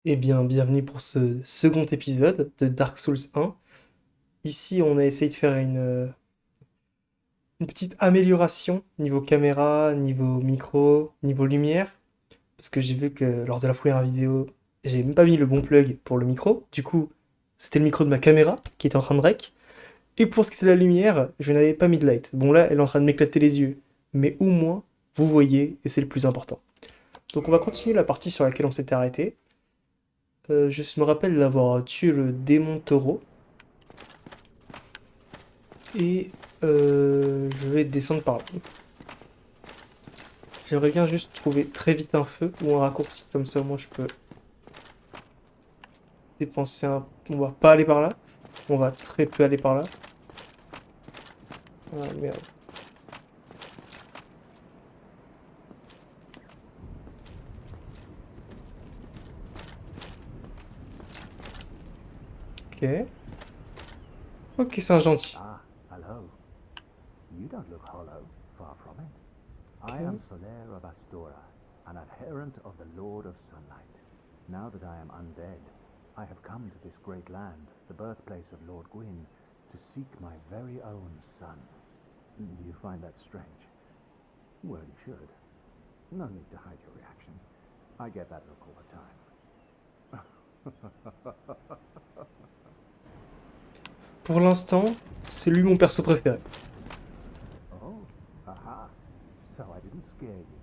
Eh bien, bienvenue pour ce second épisode de Dark Souls 1. Ici, on a essayé de faire une petite amélioration niveau caméra, niveau micro, niveau lumière, parce que j'ai vu que lors de la première vidéo, j'ai même pas mis le bon plug pour le micro. Du coup, c'était le micro de ma caméra qui était en train de rec. Et pour ce qui était de la lumière, je n'avais pas mis de light. Bon là, elle est en train de m'éclater les yeux, mais au moins, vous voyez, et c'est le plus important. Donc on va continuer la partie sur laquelle on s'était arrêté. Je me rappelle d'avoir tué le démon taureau. Et je vais descendre par là. J'aimerais bien juste trouver très vite un feu ou un raccourci, comme ça moi je peux dépenser un... On va pas aller par là, on va très peu aller par là. Ah merde. Ok. Ok, c'est un gentil. Ah, hello. You don't look hollow. Far from it. I am Ok. Solaire of Astora, an adherent of the Lord of Sunlight. Now that I am undead, I have come to this great land, the birthplace of Lord Gwyn, to seek my very own son. Do you find that strange? Well, you should. No need to hide your reaction. I get that look all the time. Pour l'instant, c'est lui mon perso préféré. Oh, aha. So I didn't scare you.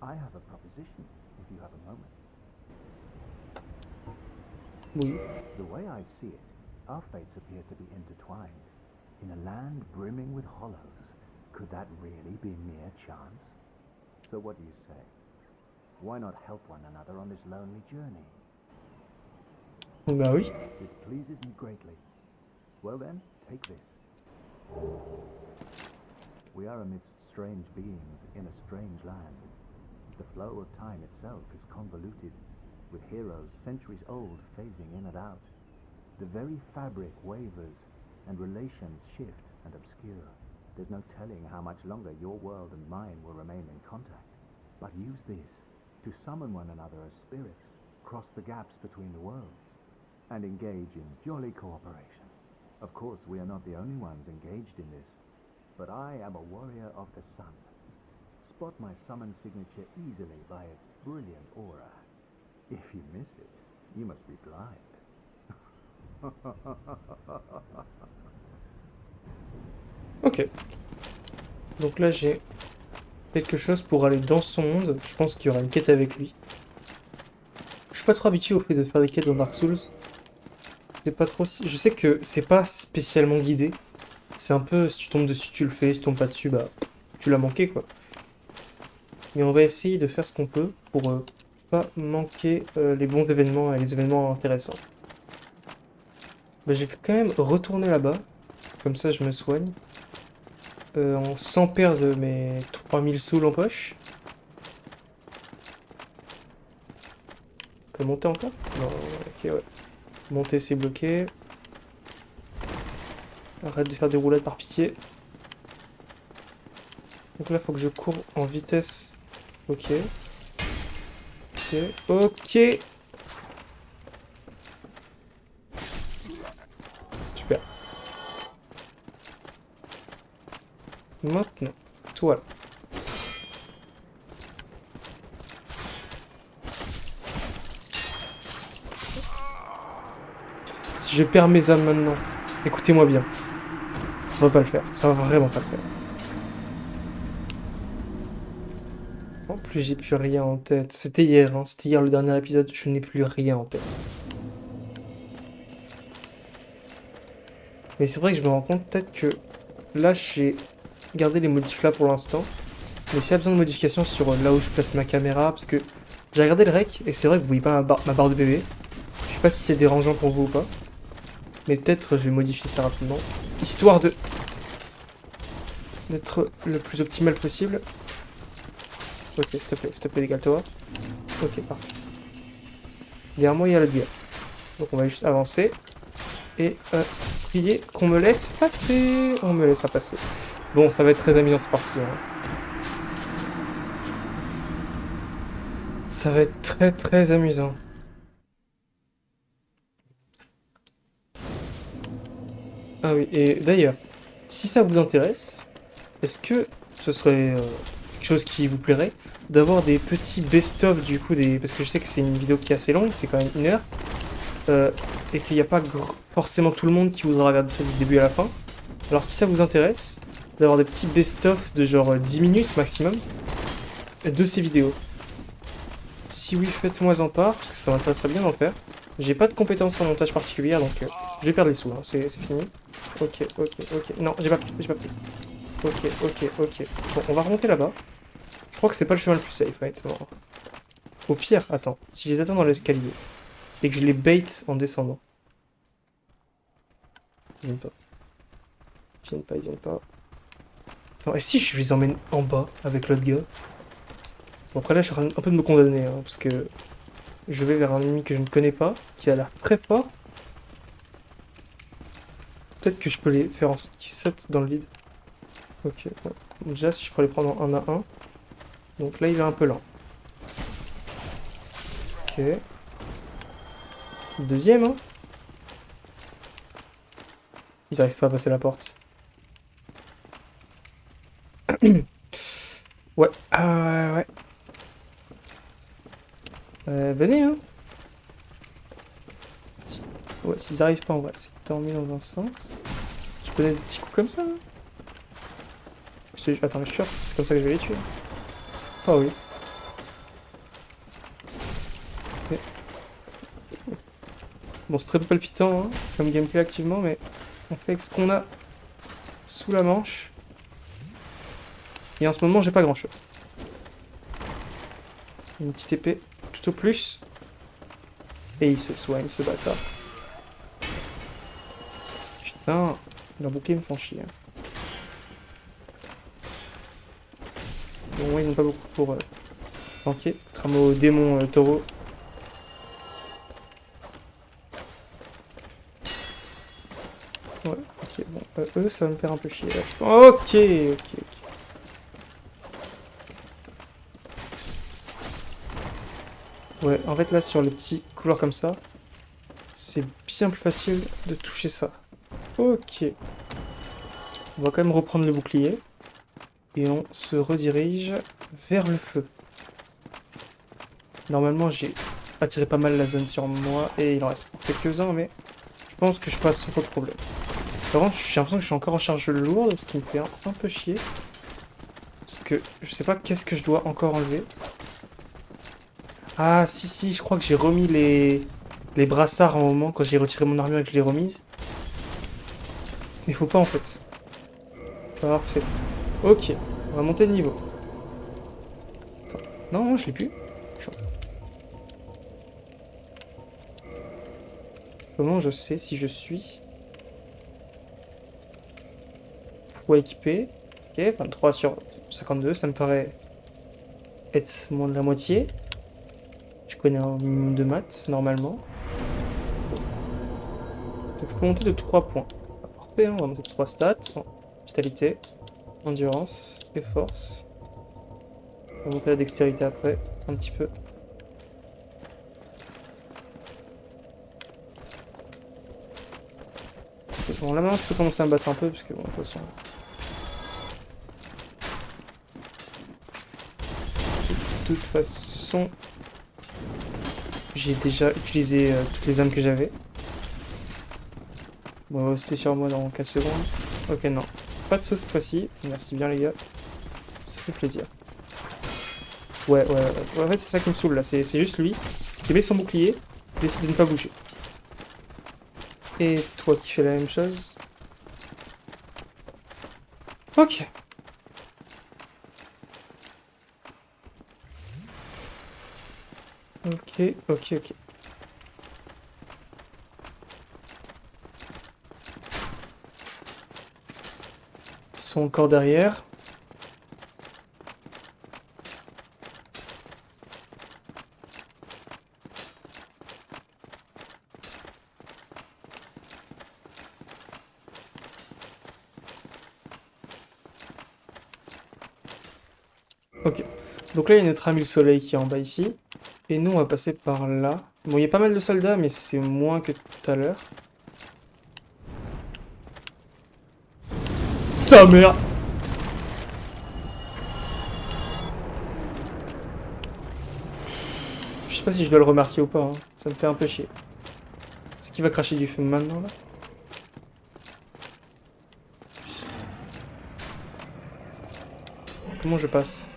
I have a proposition, if you have a moment. Oui. The way I see it, our fates appear to be intertwined. In a land brimming with hollows, could that really be mere chance? So what do you say? Why not help one another on this lonely journey? Bah oui. This pleases me greatly. Well then, take this. We are amidst strange beings in a strange land. The flow of time itself is convoluted, with heroes centuries old phasing in and out. The very fabric wavers, and relations shift and obscure. There's no telling how much longer your world and mine will remain in contact. But use this to summon one another as spirits, cross the gaps between the worlds, and engage in jolly cooperation. Of course, we are not the only ones engaged in this, but I am a warrior of the sun. Spot my summon signature easily by its brilliant aura. If you miss it, you must be blind. Ok. Donc là j'ai quelque chose pour aller dans son monde. Je pense qu'il y aura une quête avec lui. Je suis pas trop habitué au fait de faire des quêtes dans Dark Souls. C'est pas trop... Je sais que c'est pas spécialement guidé. C'est un peu, si tu tombes dessus, tu le fais. Si tu tombes pas dessus, bah, tu l'as manqué, quoi. Mais on va essayer de faire ce qu'on peut pour pas manquer les bons événements et les événements intéressants. Bah, je vais quand même retourner là-bas. Comme ça, je me soigne. Sans perdre mes 3000 sous en poche. On peut monter encore? Non, ok, ouais. Monter, c'est bloqué. Arrête de faire des roulades par pitié. Donc là, faut que je cours en vitesse. Ok. Ok. Ok. Super. Maintenant, toi. Si je perds mes âmes maintenant, écoutez-moi bien. Ça va pas le faire. Ça va vraiment pas le faire. En plus, j'ai plus rien en tête. C'était hier, hein. C'était hier le dernier épisode. Je n'ai plus rien en tête. Mais c'est vrai que je me rends compte peut-être que là, j'ai gardé les modifs là pour l'instant. Mais s'il y a besoin de modifications sur là où je place ma caméra, parce que j'ai regardé le rec et c'est vrai que vous voyez pas ma barre de bébé. Je sais pas si c'est dérangeant pour vous ou pas. Mais peut-être je vais modifier ça rapidement. Histoire de d'être le plus optimal possible. Ok, s'il te plaît, égale-toi. Ok, parfait. Derrière moi, il y a le diable. Donc on va juste avancer. Et prier qu'on me laisse passer. On me laissera passer. Bon, ça va être très amusant cette partie. Hein. Ça va être très très amusant. Ah oui, et d'ailleurs, si ça vous intéresse, est-ce que ce serait quelque chose qui vous plairait d'avoir des petits best-of du coup des... Parce que je sais que c'est une vidéo qui est assez longue, c'est quand même 1 heure, et qu'il n'y a pas forcément tout le monde qui voudra regarder ça du début à la fin. Alors si ça vous intéresse, d'avoir des petits best-of de genre 10 minutes maximum de ces vidéos. Si oui, faites-moi en part, parce que ça m'intéresserait bien d'en faire. J'ai pas de compétences en montage particulière, donc je vais perdre les sous, hein, c'est fini. Ok, ok, ok. Non, j'ai pas pris, j'ai pas pris. Ok, ok, ok. Bon, on va remonter là-bas. Je crois que c'est pas le chemin le plus safe, honnêtement. Au pire, attends, si je les attends dans l'escalier, et que je les bait en descendant. Ils viennent pas. Ils viennent pas, ils viennent pas. Non, et si je les emmène en bas avec l'autre gars? Bon, après là, je suis en train un peu de me condamner, hein, parce que je vais vers un ennemi que je ne connais pas, qui a l'air très fort. Peut-être que je peux les faire en sorte qu'ils sautent dans le vide. Ok, bon. Déjà, si je pourrais les prendre en 1 à 1. Donc là, il est un peu lent. Ok. Deuxième, hein. Ils arrivent pas à passer la porte. Ouais. Ah ouais. Venez, hein. Si... Ouais, s'ils arrivent pas, on va essayer de t'emmener dans un sens. Je peux donner des petits coups comme ça, hein. Attends, mais je suis sûr, c'est comme ça que je vais les tuer. Ah oui. Mais... Bon, c'est très peu palpitant, hein, comme gameplay activement, mais on fait avec ce qu'on a sous la manche. Et en ce moment, j'ai pas grand chose. Une petite épée, tout au plus. Et il se soigne, ce bâtard. Putain, leurs boucliers me font chier. Bon, ouais, ils n'ont pas beaucoup pour tanker, contrairement au démon taureau. Ouais, ok, bon, eux, ça va me faire un peu chier là. Ok, ok, ok. Ouais, en fait, là, sur les petits couloirs comme ça, c'est bien plus facile de toucher ça. Ok. On va quand même reprendre le bouclier. Et on se redirige vers le feu. Normalement, j'ai attiré pas mal la zone sur moi. Et il en reste pour quelques-uns, mais je pense que je passe sans trop de problème. Par contre, j'ai l'impression que je suis encore en charge lourde, ce qui me fait un peu chier. Parce que je sais pas qu'est-ce que je dois encore enlever. Ah, si, si, je crois que j'ai remis les brassards à un moment, quand j'ai retiré mon armure et que je l'ai remise. Mais faut pas en fait. Parfait. Ok, on va monter de niveau. Attends. Non, non, je l'ai plus. Chaud. Comment je sais si je suis poids équipé? Ok, 23 sur 52, ça me paraît être moins de la moitié. Je connais un minimum de maths, normalement. Donc je peux monter de 3 points. Ah, parfait, hein, on va monter de 3 stats. Oh, vitalité, endurance et force. On va monter la dextérité après, un petit peu. Bon, là maintenant je peux commencer à me battre un peu, parce que bon, de toute façon, j'ai déjà utilisé toutes les armes que j'avais. Bon, on va rester sur moi dans 4 secondes. Ok, non. Pas de saut cette fois-ci. Merci bien, les gars. Ça fait plaisir. Ouais, ouais, ouais. En fait, c'est ça qui me saoule, là. C'est juste lui qui met son bouclier et décide de ne pas bouger. Et toi qui fais la même chose. Ok. Ok, ok, ok. Ils sont encore derrière. Ok. Donc là, il y a notre ami le soleil qui est en bas ici. Et nous, on va passer par là. Bon, il y a pas mal de soldats, mais c'est moins que tout à l'heure. sa mère. Je sais pas si je dois le remercier ou pas, hein. Ça me fait un peu chier. Est-ce qu'il va cracher du feu maintenant, là? Comment je passe?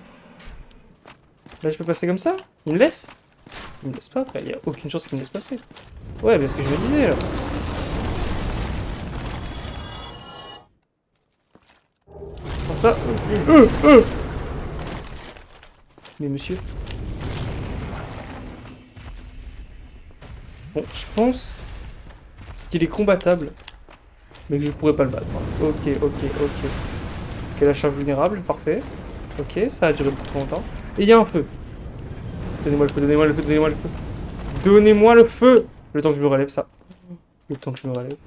Là, je peux passer comme ça? Il me laisse? Il me laisse pas, après. Il y a aucune chance qu'il me laisse passer. Ouais, mais ce que je me disais, là. Comme ça. Mais monsieur... Bon, je pense qu'il est combattable, mais que je pourrais pas le battre. Ok. Ok, là je suis vulnérable, parfait. Ok, ça a duré beaucoup trop longtemps. Et il y a un feu. Donnez-moi le feu, donnez-moi le feu, donnez-moi le feu. Donnez-moi le feu! Le temps que je me relève, ça. Le temps que je me relève.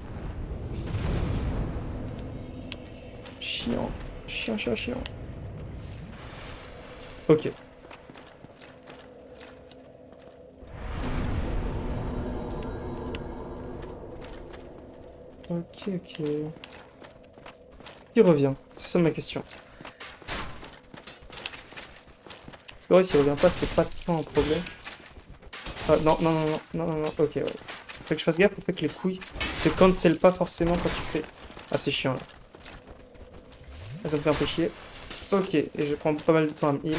Chiant. Chiant. Ok. Ok. Il revient. C'est ça ma question. Parce que ouais, s'il revient pas, c'est pas tant un problème. Ah, non. Ok, ouais. Faut que je fasse gaffe au fait que les couilles se cancellent pas forcément quand tu fais. Ah, c'est chiant là. Ah, ça me fait un peu chier. Ok, et je prends pas mal de temps à me heal.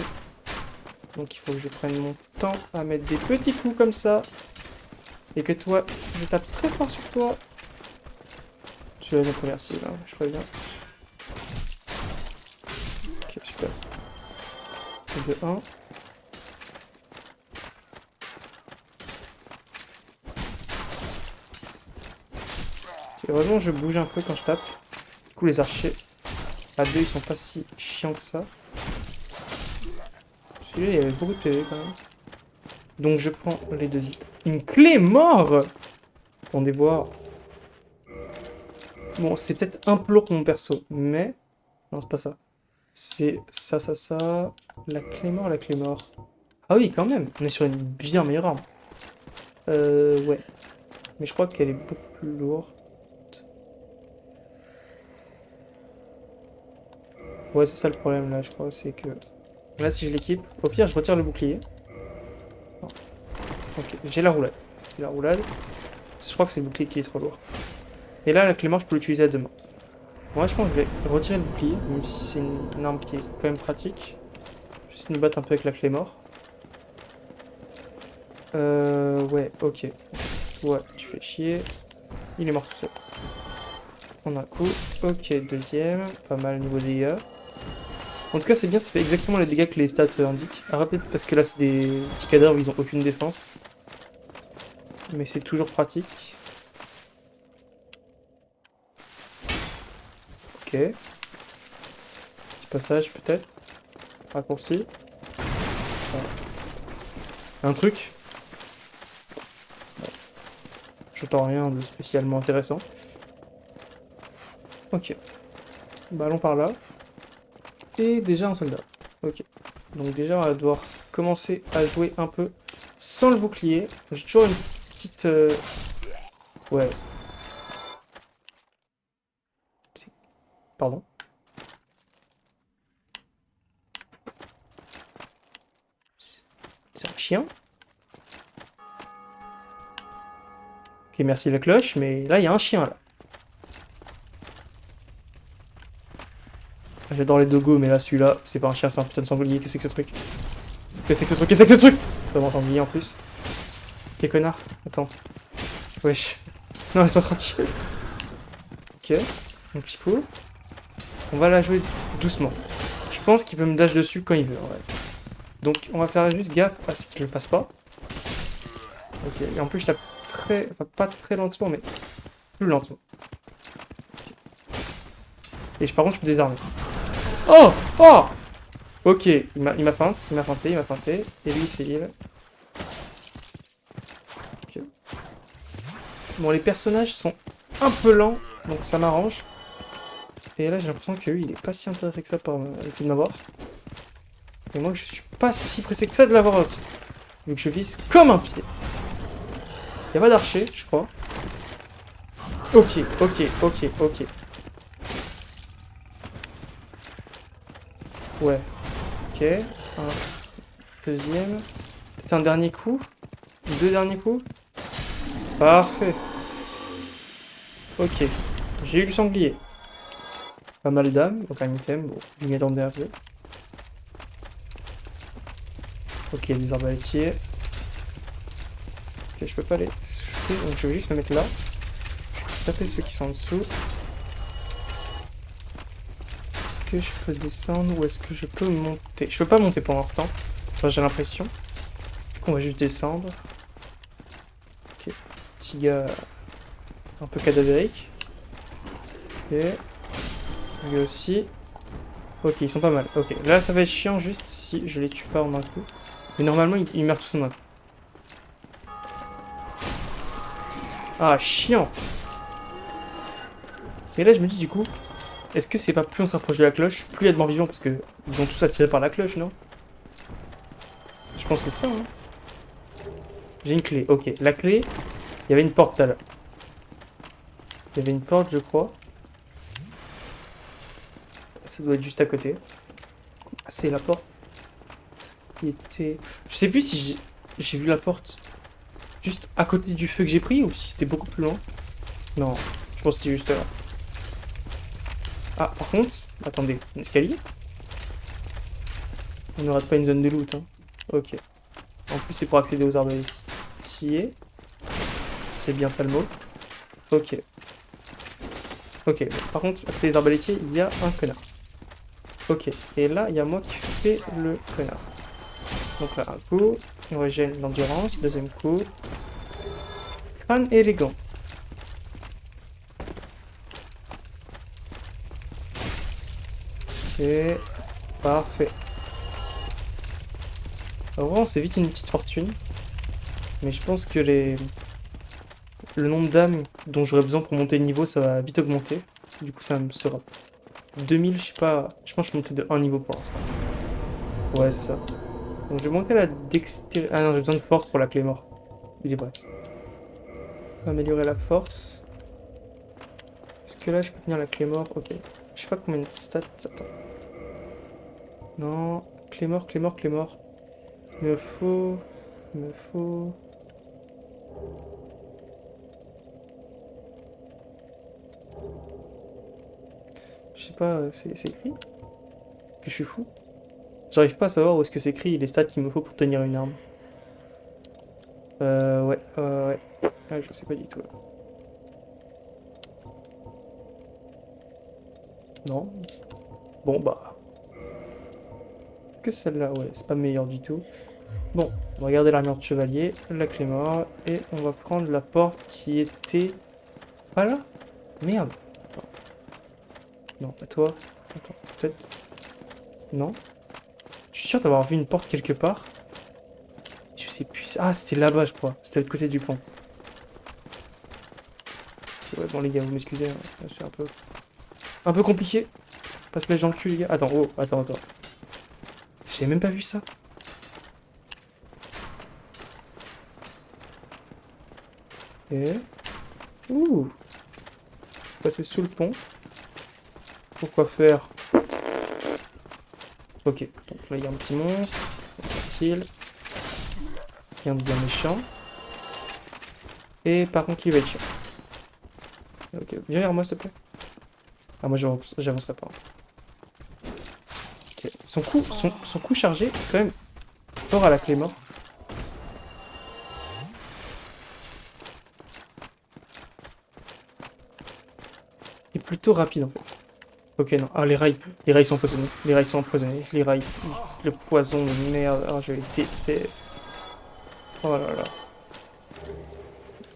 Donc il faut que je prenne mon temps à mettre des petits coups comme ça. Et que toi, je tape très fort sur toi. Tu vas me remercier là, je préviens. Ok, super. 2, 1. Ok, heureusement, je bouge un peu quand je tape. Du coup, les archers à 2, ils sont pas si chiants que ça. Celui-là, il y avait beaucoup de PV quand même. Donc, je prends les 2 hits. Une clé mort! Attendez voir. Bon, c'est peut-être un peu lourd pour mon perso, mais... Non, c'est pas ça. C'est ça. La clé mort. Ah oui, quand même. On est sur une bien meilleure arme. Ouais. Mais je crois qu'elle est beaucoup plus lourde. Ouais, c'est ça le problème là, je crois. C'est que... Là, si je l'équipe, au pire, je retire le bouclier. Non. Ok, j'ai la roulade. Je crois que c'est le bouclier qui est trop lourd. Et là, la clé mort, je peux l'utiliser à deux mains. Moi, je pense que je vais retirer le bouclier, même si c'est une arme qui est quand même pratique. Je vais essayer de me battre un peu avec la clé mort. Ouais, ok. Ouais, tu fais chier. Il est mort tout seul. On a un coup. Ok, deuxième. Pas mal niveau dégâts. En tout cas, c'est bien, ça fait exactement les dégâts que les stats indiquent. Alors, peut-être parce que là, c'est des petits cadavres, ils ont aucune défense. Mais c'est toujours pratique. Ok. Petit passage, peut-être. Raccourci. Un truc. J'entends rien de spécialement intéressant. Ok. Bah, allons par là. Et déjà un soldat. Ok. Donc déjà, on va devoir commencer à jouer un peu sans le bouclier. J'ai toujours une petite... Ouais. Pardon. C'est un chien? Ok, merci la cloche, mais là, il y a un chien, là. J'adore les dogos, mais là, celui-là, c'est pas un chien, c'est un putain de sanglier. Qu'est-ce que c'est que ce truc? Qu'est-ce que c'est que ce truc? C'est vraiment un sanglier, en plus. Ok, connard. Attends. Wesh. Non, laisse-moi tranquille. Ok. Un petit coup. On va la jouer doucement. Je pense qu'il peut me dash dessus quand il veut, en vrai. Donc, on va faire juste gaffe à ce qu'il ne passe pas. Ok, et en plus, je tape très... Enfin, pas très lentement, mais plus lentement. Et par contre, je peux désarmer. Oh! Oh! Ok, il m'a feinté. Et lui, il s'est heal. Ok. Bon, les personnages sont un peu lents, donc ça m'arrange. Et là, j'ai l'impression que lui, il est pas si intéressé que ça par le fait de m'avoir. Et moi, je suis pas si pressé que ça de l'avoir aussi. Vu que je vise comme un pied. Il a pas d'archer, je crois. Ok. Ouais. Ok. Un deuxième. Peut-être un dernier coup. Deux derniers coups. Parfait. Ok. J'ai eu le sanglier. Pas mal d'âmes, donc un item. Bon, je m'y attendais un peu. Ok, des arbalétiers. Ok, je peux pas les shooter, donc je vais juste me mettre là. Je vais taper ceux qui sont en dessous. Est-ce que je peux descendre ou est-ce que je peux monter? Je peux pas monter pour l'instant. Enfin, j'ai l'impression. Du coup, on va juste descendre. Ok. Petit gars un peu cadavérique. Ok. Lui aussi. Ok, ils sont pas mal. Ok, là, ça va être chiant juste si je les tue pas en un coup. Mais normalement, ils meurent tous en un coup. Ah, chiant! Et là, je me dis du coup, est-ce que c'est pas plus on se rapproche de la cloche, plus il y a de morts vivants parce que ils ont tous attiré par la cloche, non? Je pense que c'est ça, hein. J'ai une clé. Ok, la clé, il y avait une porte tout à l'heure. Il y avait une porte, je crois. Ça doit être juste à côté. Ah, c'est la porte qui était. Je sais plus si j'ai vu la porte juste à côté du feu que j'ai pris ou si c'était beaucoup plus loin. Non, je pense que c'était juste là. Ah, par contre, attendez, un escalier? On ne rate pas une zone de loot, hein. Ok. En plus, c'est pour accéder aux arbalètiers. C'est bien ça le mot. Ok. Ok. Bon, par contre, à côté des arbalétiers, il y a un connard. Ok. Et là, il y a moi qui fais le connard. Donc là, un coup. On régène l'endurance. Deuxième coup. Crâne élégant. Ok. Parfait. Alors, vraiment, c'est vite une petite fortune. Mais je pense que le nombre d'âmes dont j'aurais besoin pour monter le niveau, ça va vite augmenter. Du coup, ça me sera 2000, je sais pas. Je pense que je suis monté de un niveau pour l'instant. Ouais, c'est ça. Donc, je vais monter la dextérité. Ah non, j'ai besoin de force pour la clé mort. Il est vrai. Améliorer la force. Est-ce que là, je peux tenir la clé mort? Ok. Je sais pas combien de stats. Attends. Non. Clé mort, clé mort, clé mort. Il me faut. Il me faut. Je sais pas, c'est écrit? Que je suis fou? J'arrive pas à savoir où est-ce que c'est écrit les stats qu'il me faut pour tenir une arme. Ouais, ouais. Ah, je sais pas du tout. Là. Non. Bon, bah. Que celle-là, ouais, c'est pas meilleur du tout. Bon, on va garder l'armure de chevalier, la clé mort, et on va prendre la porte qui était... pas là? Merde. Attends. Non, pas toi. Attends, peut-être... Non. Je suis sûr d'avoir vu une porte quelque part. Je sais plus... Ah, c'était là-bas, je crois. C'était de l'autre côté du pont. Ouais, bon, les gars, vous m'excusez, hein. C'est un peu... un peu compliqué. Pas se mettre dans le cul, les gars. Attends, oh, attends, attends. J'ai même pas vu ça. Et... Ouh. Passer sous le pont. Pourquoi faire? Ok, donc là il y a un petit monstre. Tranquille. Rien de bien méchant. Et par contre, il va être chiant. Ok, viens vers moi s'il te plaît. Ah, moi j'avancerai pas. Ok. Son coup chargé est quand même fort à la clé mort. Et plutôt rapide en fait. Ok, non. Ah, les rails. Les rails sont empoisonnés. Les rails sont empoisonnés. Les rails. Le poison de merde. Ah, je les déteste. Oh là là.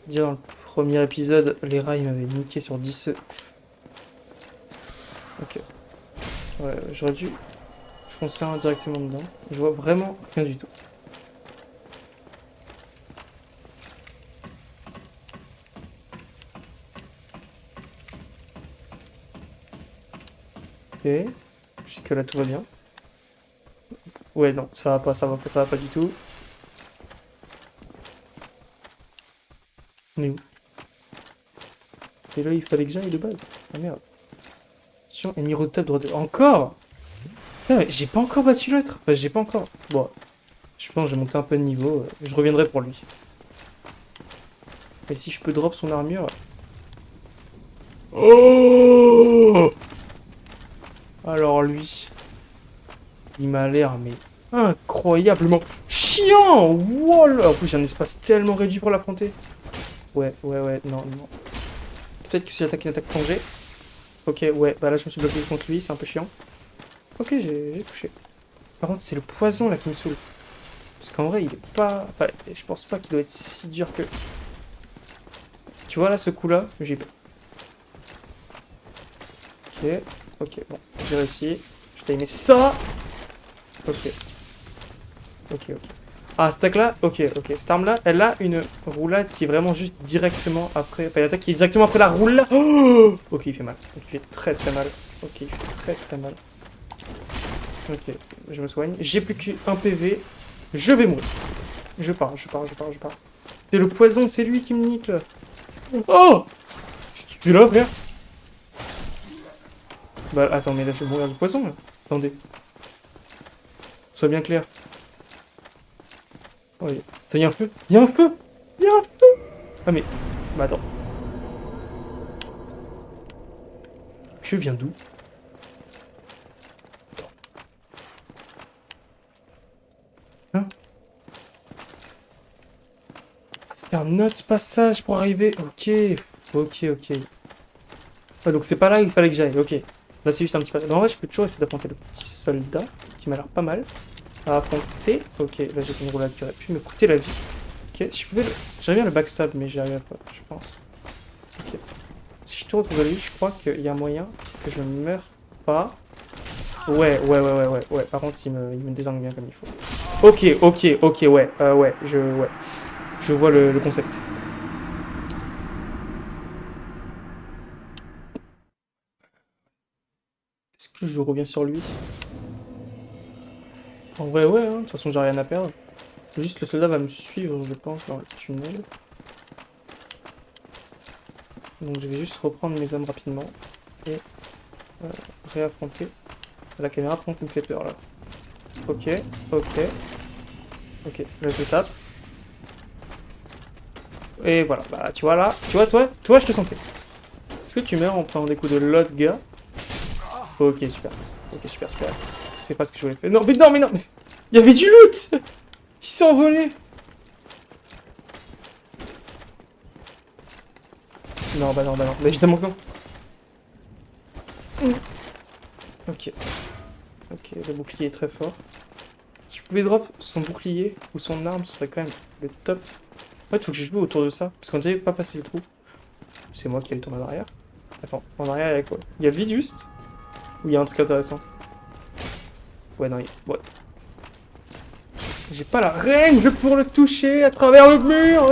Déjà dans le premier épisode, les rails m'avaient niqué sur 10 œufs. Ok. Ouais, j'aurais dû foncer directement dedans. Je vois vraiment rien du tout. Ok. Jusque là tout va bien. Ouais, non, ça va pas, ça va pas, ça va pas du tout. On est où? Et là, il fallait que j'aille de base. Ah merde. Attention, ennemi redoutable droite. Encore? Ah, mais j'ai pas encore battu l'autre. Enfin, j'ai pas encore... Bon, je pense que j'ai monté un peu de niveau. Je reviendrai pour lui. Et si je peux drop son armure... Oh! Alors lui... Il m'a l'air, mais... incroyablement chiant! Wow! En plus, j'ai un espace tellement réduit pour l'affronter. Ouais, non, non. Peut-être que si j'attaque une attaque plongée... Ok, ouais, bah là je me suis bloqué contre lui, c'est un peu chiant. Ok, j'ai touché. Par contre, c'est le poison là qui me saoule. Parce qu'en vrai, il est pas... Enfin, je pense pas qu'il doit être si dur que... Tu vois là, ce coup-là, j'ai peur. Ok, ok, bon, j'ai réussi. Je t'ai aimé ça. Ok, ok. Ah, cette attaque-là, ok. Cette arme-là, elle a une roulade qui est vraiment juste directement après... Enfin, l'attaque qui est directement après la roulade. Oh, ok, il fait mal. Ok, il fait très très mal. Ok, il fait très mal. Ok, je me soigne. J'ai plus qu'un PV. Je vais mourir. Je pars. C'est le poison, c'est lui qui me nique là. Oh! Tu es là, frère? Bah attends, mais là je vais mourir de poison là. Attendez. Sois bien clair. Oh, attends, y'a un feu? Y'a un feu! Y'a un feu! Ah mais... Bah attends. Je viens d'où? Attends. Hein? Ah, c'était un autre passage pour arriver. Ok. Ouais, donc c'est pas là où il fallait que j'aille. Ok. Là c'est juste un petit passage. En vrai, je peux toujours essayer d'affronter le petit soldat, qui m'a l'air pas mal à affronter. Ok, là j'ai fait une roulade qui aurait pu me coûter la vie. Ok, si je pouvais le... J'aimerais bien le backstab, mais j'y arriverai pas, je pense. Ok. Si je tourne autour de lui, je crois qu'il y a moyen que je ne meure pas. Ouais. Par contre, il me désangle bien comme il faut. Ok, ouais. Je vois le concept. Est-ce que je reviens sur lui? En vrai, ouais, hein. De toute façon, j'ai rien à perdre. Juste, le soldat va me suivre, je pense, dans le tunnel. Donc, je vais juste reprendre mes âmes rapidement. Et réaffronter. La caméra, par contre, elle me fait peur, là. Ok. Là, je le tape. Et voilà, bah, tu vois, là. Tu vois, toi, je te sentais. Est-ce que tu meurs en prenant des coups de l'autre gars? Ok, super. C'est pas ce que je voulais faire. Non, mais... Il y avait du loot! Il s'est envolé! Non, bah non. Bah évidemment que non. Ok, le bouclier est très fort. Si je pouvais drop son bouclier ou son arme, ce serait quand même le top. En fait, il faut que je joue autour de ça. Parce qu'on dirait pas passer le trou. C'est moi qui ai tourné en arrière. Attends, en arrière, il y a quoi? Il y a le vide juste? Ou il y a un truc intéressant? Ouais, non, ouais. J'ai pas la range pour le toucher à travers le mur.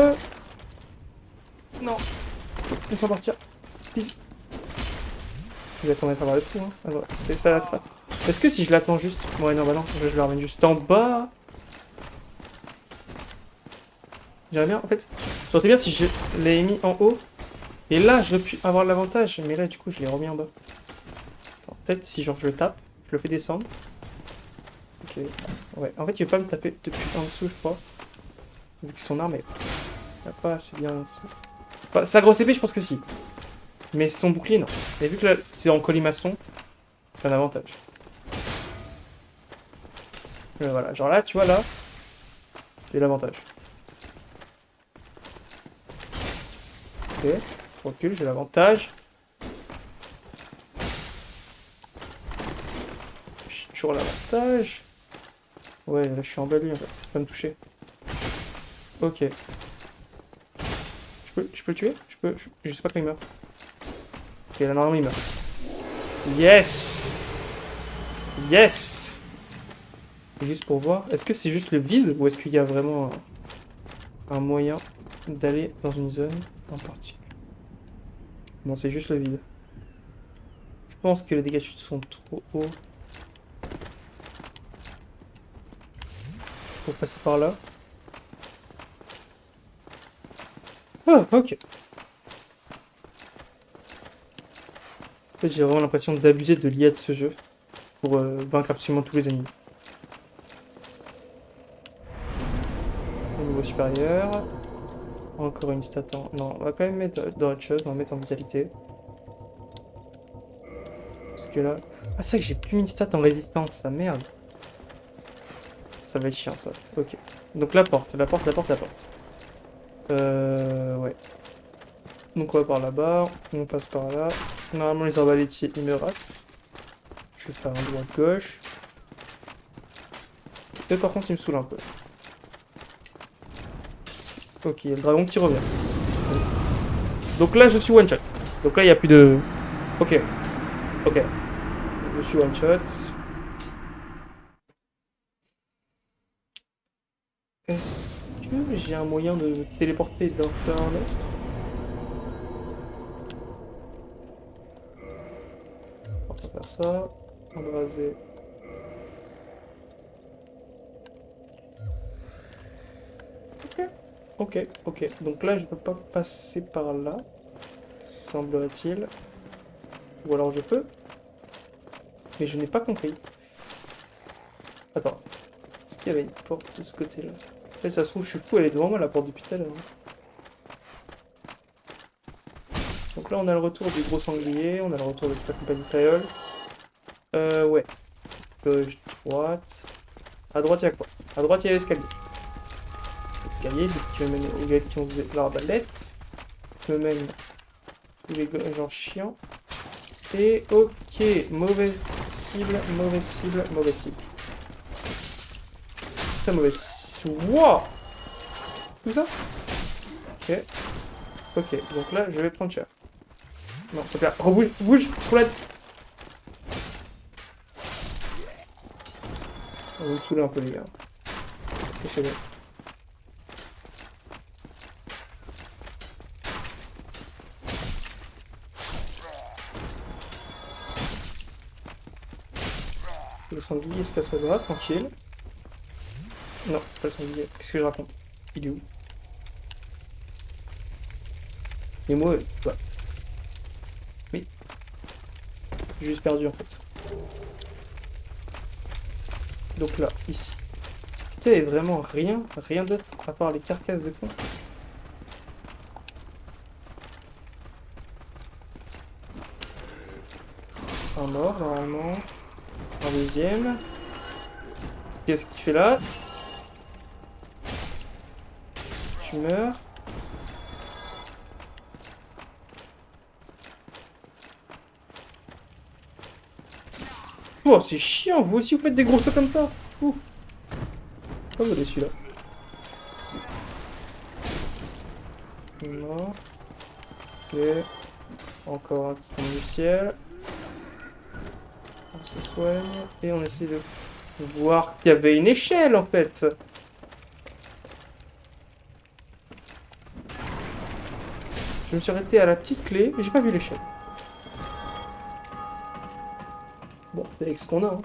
Non. Laisse-moi partir. Ici. Il va tomber à travers le trou, hein. Alors, c'est ça. Est-ce que si je l'attends juste... Ouais, non, bah non. Je le ramène juste en bas. J'aimerais bien, en fait... Ça aurait été bien si je l'ai mis en haut. Et là, je pu avoir l'avantage. Mais là, du coup, je l'ai remis en bas. Peut-être si, genre, je le tape. Je le fais descendre. Ok. Ouais, en fait, il veut pas me taper depuis en dessous, je crois. Vu que son arme est pas assez bien en dessous. Enfin, sa grosse épée, je pense que si. Mais son bouclier, non. Et vu que là, c'est en colimaçon, j'ai un avantage. Voilà, genre là, tu vois, là, j'ai l'avantage. Ok, je recule, j'ai l'avantage. J'ai toujours l'avantage. Ouais, là, je suis en bas de lui, en fait. Il peut me toucher. Ok. Je peux le tuer? Je sais pas quand il meurt. Ok, là, normalement, il meurt. Yes! Yes! Juste pour voir, est-ce que c'est juste le vide ou est-ce qu'il y a vraiment un moyen d'aller dans une zone en particulier? Non, c'est juste le vide. Je pense que les dégâts de chute sont trop hauts pour passer par là. Ah, ok. En fait, j'ai vraiment l'impression d'abuser de l'IA de ce jeu. pour vaincre absolument tous les ennemis. Au niveau supérieur. Encore une stat en... Non, on va quand même mettre dans autre chose, on va mettre en vitalité. Parce que là... Ah, c'est vrai que j'ai plus mis une stat en résistance, ça merde. Ça va être chiant ça. Ok. Donc la porte. Ouais. Donc on va par là-bas, on passe par là. Normalement les arbalétiers ils me ratent. Je vais faire un droite-gauche. Et par contre il me saoule un peu. Ok, il y a le dragon qui revient. Donc là je suis one shot. Donc là il n'y a plus de... Ok. Ok. Je suis one shot. Est-ce que j'ai un moyen de me téléporter d'un feu à un autre? On va faire ça. Embraser. Ok. Ok, ok. Donc là je peux pas passer par là. Semblerait-il. Ou alors je peux. Mais je n'ai pas compris. Attends. Est-ce qu'il y avait une porte de ce côté-là? En fait, ça se trouve, je suis fou, elle est devant moi la porte depuis tout à l'heure. Donc là, on a le retour du gros sanglier, on a le retour de toute la compagnie créole. Ouais. Gauche, droite. À droite, il y a quoi? À droite, il y a l'escalier. L'escalier qui me mène aux gars qui ont l'arbalète. Qui me mène tous les gens chiants. Et ok, mauvaise cible, mauvaise cible, mauvaise cible. Très mauvaise. Wow! Tout ça? Ok. Ok, donc là, je vais prendre cher. Non, s'il te plaît. Rebouge, bouge, roulade. On va me saouler un peu, les gars. Laissez-le. Le sanglier se casse là-bas, tranquille. Non, c'est pas le sanglier. Qu'est-ce que je raconte? Il est où? Et moi, bah. Oui. J'ai juste perdu en fait. Donc là, ici. Est-ce qu'il y avait vraiment rien d'autre à part les carcasses de con? Un mort, normalement. Un deuxième. Qu'est-ce qu'il fait là? Tu meurs. Oh, c'est chiant, vous aussi vous faites des gros sauts comme ça. Ouh. Pas vous celui-là. Non. Ok. Encore un qui tombe du ciel. On se soigne. Et on essaie de voir qu'il y avait une échelle en fait. Je me suis arrêté à la petite clé, mais j'ai pas vu l'échelle. Bon, c'est avec ce qu'on a. Hein.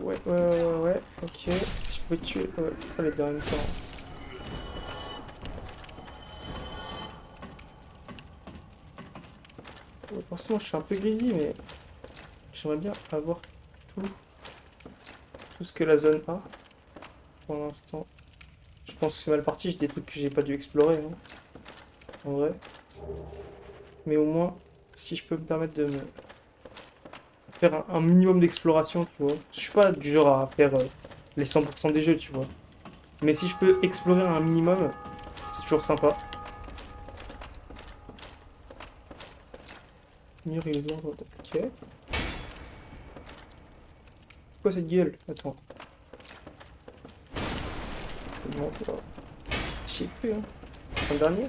Ouais, ok. Si je pouvais tuer... Ouais, il fallait bien en même temps. Ouais, forcément, je suis un peu greedy, mais... J'aimerais bien avoir tout ce que la zone a. Pour l'instant. Je pense que c'est mal parti, j'ai des trucs que j'ai pas dû explorer. Hein. En vrai. Mais au moins, si je peux me permettre de me... faire un minimum d'exploration, tu vois. Je suis pas du genre à faire les 100% des jeux, tu vois. Mais si je peux explorer un minimum, c'est toujours sympa. Mur illusoire, ok. Quoi cette gueule? Attends. Bon, j'y ai cru, hein. Un dernier?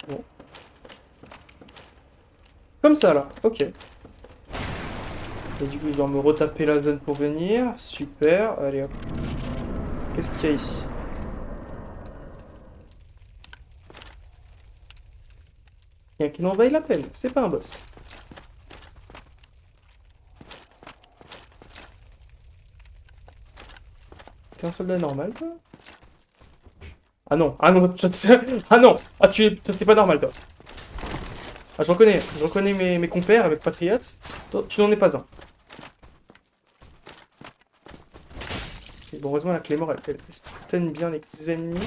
Bon. Comme ça, là. Ok. Et du coup, je dois me retaper la zone pour venir. Super. Allez, hop. Qu'est-ce qu'il y a ici? Rien qui n'en vaille la peine. C'est pas un boss. T'es un soldat normal, toi? Ah non. Ah non. Ah non. Ah, t'es pas normal, toi. Ah, je reconnais mes compères, mes compatriotes. Toi, tu n'en es pas un. Et bon, heureusement, la Claymore, elle stun bien les ennemis.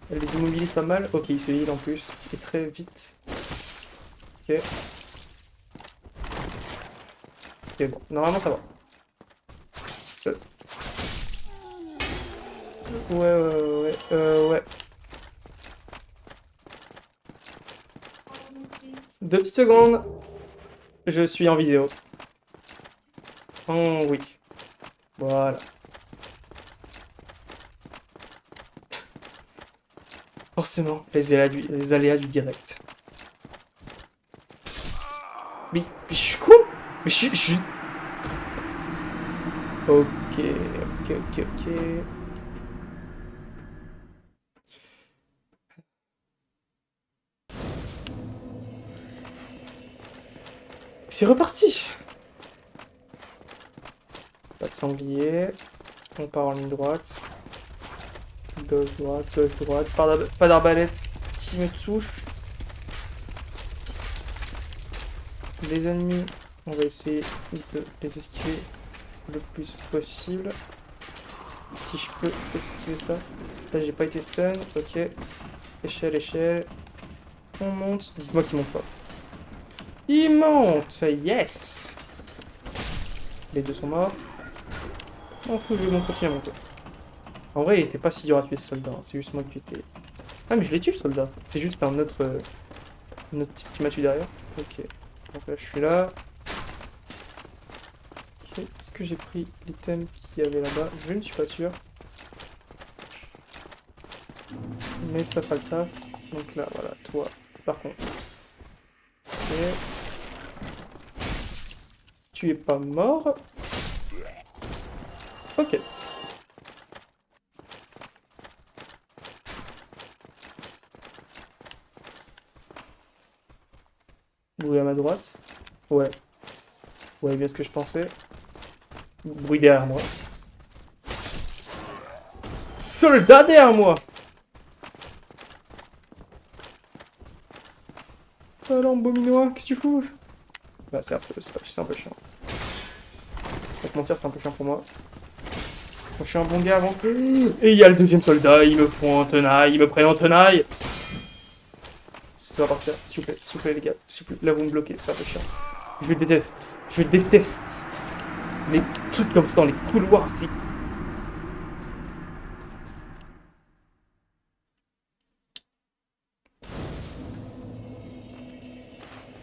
Elle les immobilise pas mal. Ok, il se heal en plus. Et très vite. Ok. Ok, bon, normalement ça va. Ouais. 2 petites secondes. Je suis en vidéo. Oh oui. Voilà. Forcément, les aléas du direct. Mais je suis con. Mais je suis... Ok. C'est reparti. Pas de sanglier. On part en ligne droite. Gauche, droite. Pas d'arbalète qui me touche. Les ennemis, on va essayer de les esquiver le plus possible. Si je peux esquiver ça. Là, j'ai pas été stun. Ok. Échelle. On monte. Dites-moi qu'il monte pas. Il monte. Yes. Les deux sont morts. M'en fous, je vais continuer à monter. En vrai, il était pas si dur à tuer ce soldat. C'est juste moi qui étais... Ah, mais je l'ai tué le soldat. C'est juste un autre type qui m'a tué derrière. Ok. Donc là, je suis là. Ok. Est-ce que j'ai pris l'item qu'il y avait là-bas? Je ne suis pas sûr. Mais ça fera le taf. Donc là, voilà, toi, par contre. Ok. Tu es pas mort. Ok. Bruit à ma droite. Ouais. Ouais, bien ce que je pensais. Bruit derrière moi. Soldat derrière moi! Oh non, Beauminois, qu'est-ce que tu fous? Bah, c'est un peu chiant. Pour te mentir, c'est un peu chiant pour moi. Je suis un bon gars avant. Et il y a le deuxième soldat, il me prend en tenaille, il me prend en tenaille. Ça va partir, s'il vous plaît les gars. S'il vous plaît, là vous me bloquez, c'est un peu chiant. Je déteste les trucs comme ça dans les couloirs, c'est...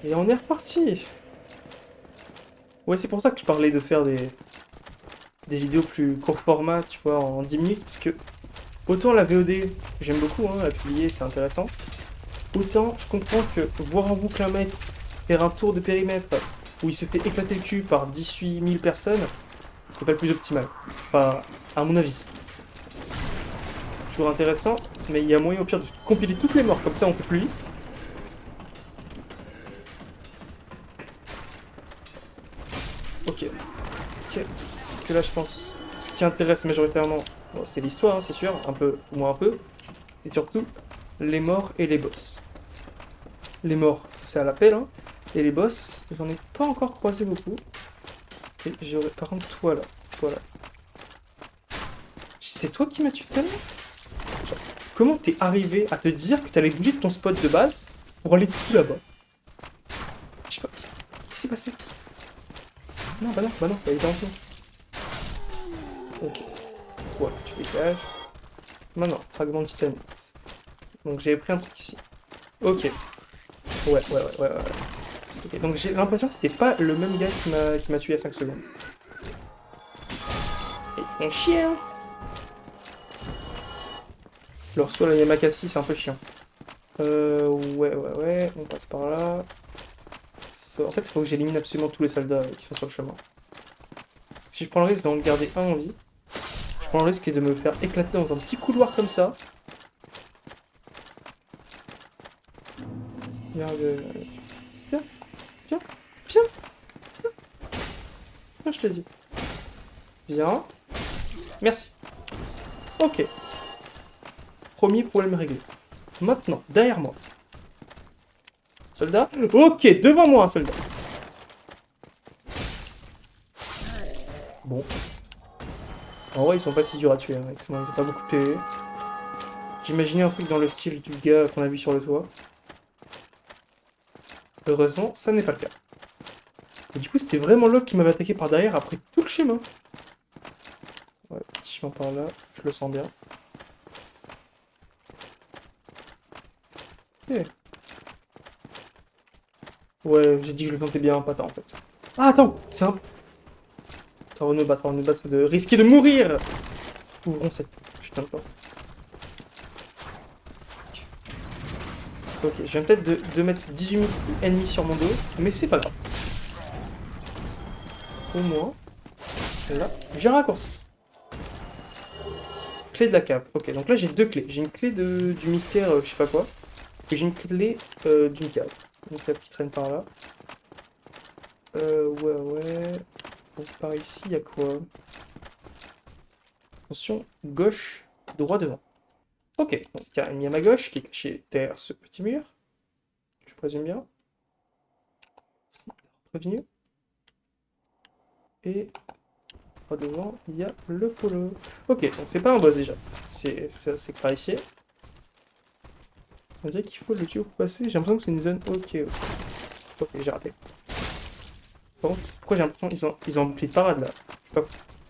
Et on est reparti. Ouais, c'est pour ça que je parlais de faire des vidéos plus court format, tu vois, en 10 minutes, parce que autant la VOD, j'aime beaucoup, hein, la publier, c'est intéressant. Autant je comprends que voir en boucle un mec faire un tour de périmètre où il se fait éclater le cul par 18 000 personnes, c'est pas le plus optimal. Enfin, à mon avis. Toujours intéressant, mais il y a moyen au pire de compiler toutes les morts, comme ça on fait plus vite. Ok. Parce que là je pense, ce qui intéresse majoritairement, bon, c'est l'histoire, hein, c'est sûr, un peu, au moins un peu. C'est surtout les morts et les boss. Les morts, c'est à l'appel, hein. Et les boss, j'en ai pas encore croisé beaucoup. Et j'aurais, par contre, toi là. C'est toi qui m'as tué tellement? Genre, comment t'es arrivé à te dire que t'allais bouger de ton spot de base pour aller tout là-bas? Je sais pas. Qu'est-ce qui s'est passé? Non, bah non, il est en fond. Ok. Ouais, tu dégages. Maintenant, fragment de titanite. Donc j'ai pris un truc ici. Ok. Ouais. Ok, donc j'ai l'impression que c'était pas le même gars qui m'a tué à 5 secondes. Et ils font chier, hein. Leur soit la Yamakasi, c'est un peu chiant. Ouais, on passe par là. En fait, il faut que j'élimine absolument tous les soldats qui sont sur le chemin. Si je prends le risque d'en garder un en vie, je prends le risque de me faire éclater dans un petit couloir comme ça. Viens, je te dis. Viens. Merci. Ok. Premier problème réglé. Maintenant, derrière moi. soldat. Ok, devant moi un soldat. Bon. En vrai, ils sont pas si durs à tuer, hein, mec. Ils ont pas beaucoup de PV. J'imaginais un truc dans le style du gars qu'on a vu sur le toit. Heureusement, ça n'est pas le cas. Et du coup, c'était vraiment l'autre qui m'avait attaqué par derrière après tout le chemin. Ouais, petit chemin par là, je le sens bien. Ok. Ouais, j'ai dit que je le sentais bien, pas tant en fait. Ah, attends, c'est un... Attends, on va nous battre de risquer de mourir. Ouvrons cette putain de porte. Ok, je viens peut-être de mettre 18 000 ennemis sur mon dos, mais c'est pas grave. Au moins, là, j'ai un raccourci. Clé de la cave. Ok, donc là j'ai deux clés. J'ai une clé du mystère, je sais pas quoi, et j'ai une clé d'une cave. Donc la petite traîne par là. Ouais. Donc par ici, il y a quoi? Attention, gauche, droit devant. Ok, donc il y a un ennemi à ma gauche qui est caché derrière ce petit mur. Je présume bien. Si, prévenu. Et droit devant, il y a le follow. Ok, donc c'est pas un boss déjà. C'est clarifié. On dirait qu'il faut le tuer pour passer. J'ai l'impression que c'est une zone. Ok, j'ai raté. Par contre, pourquoi j'ai l'impression qu'ils ont pris de parade là? Je sais pas.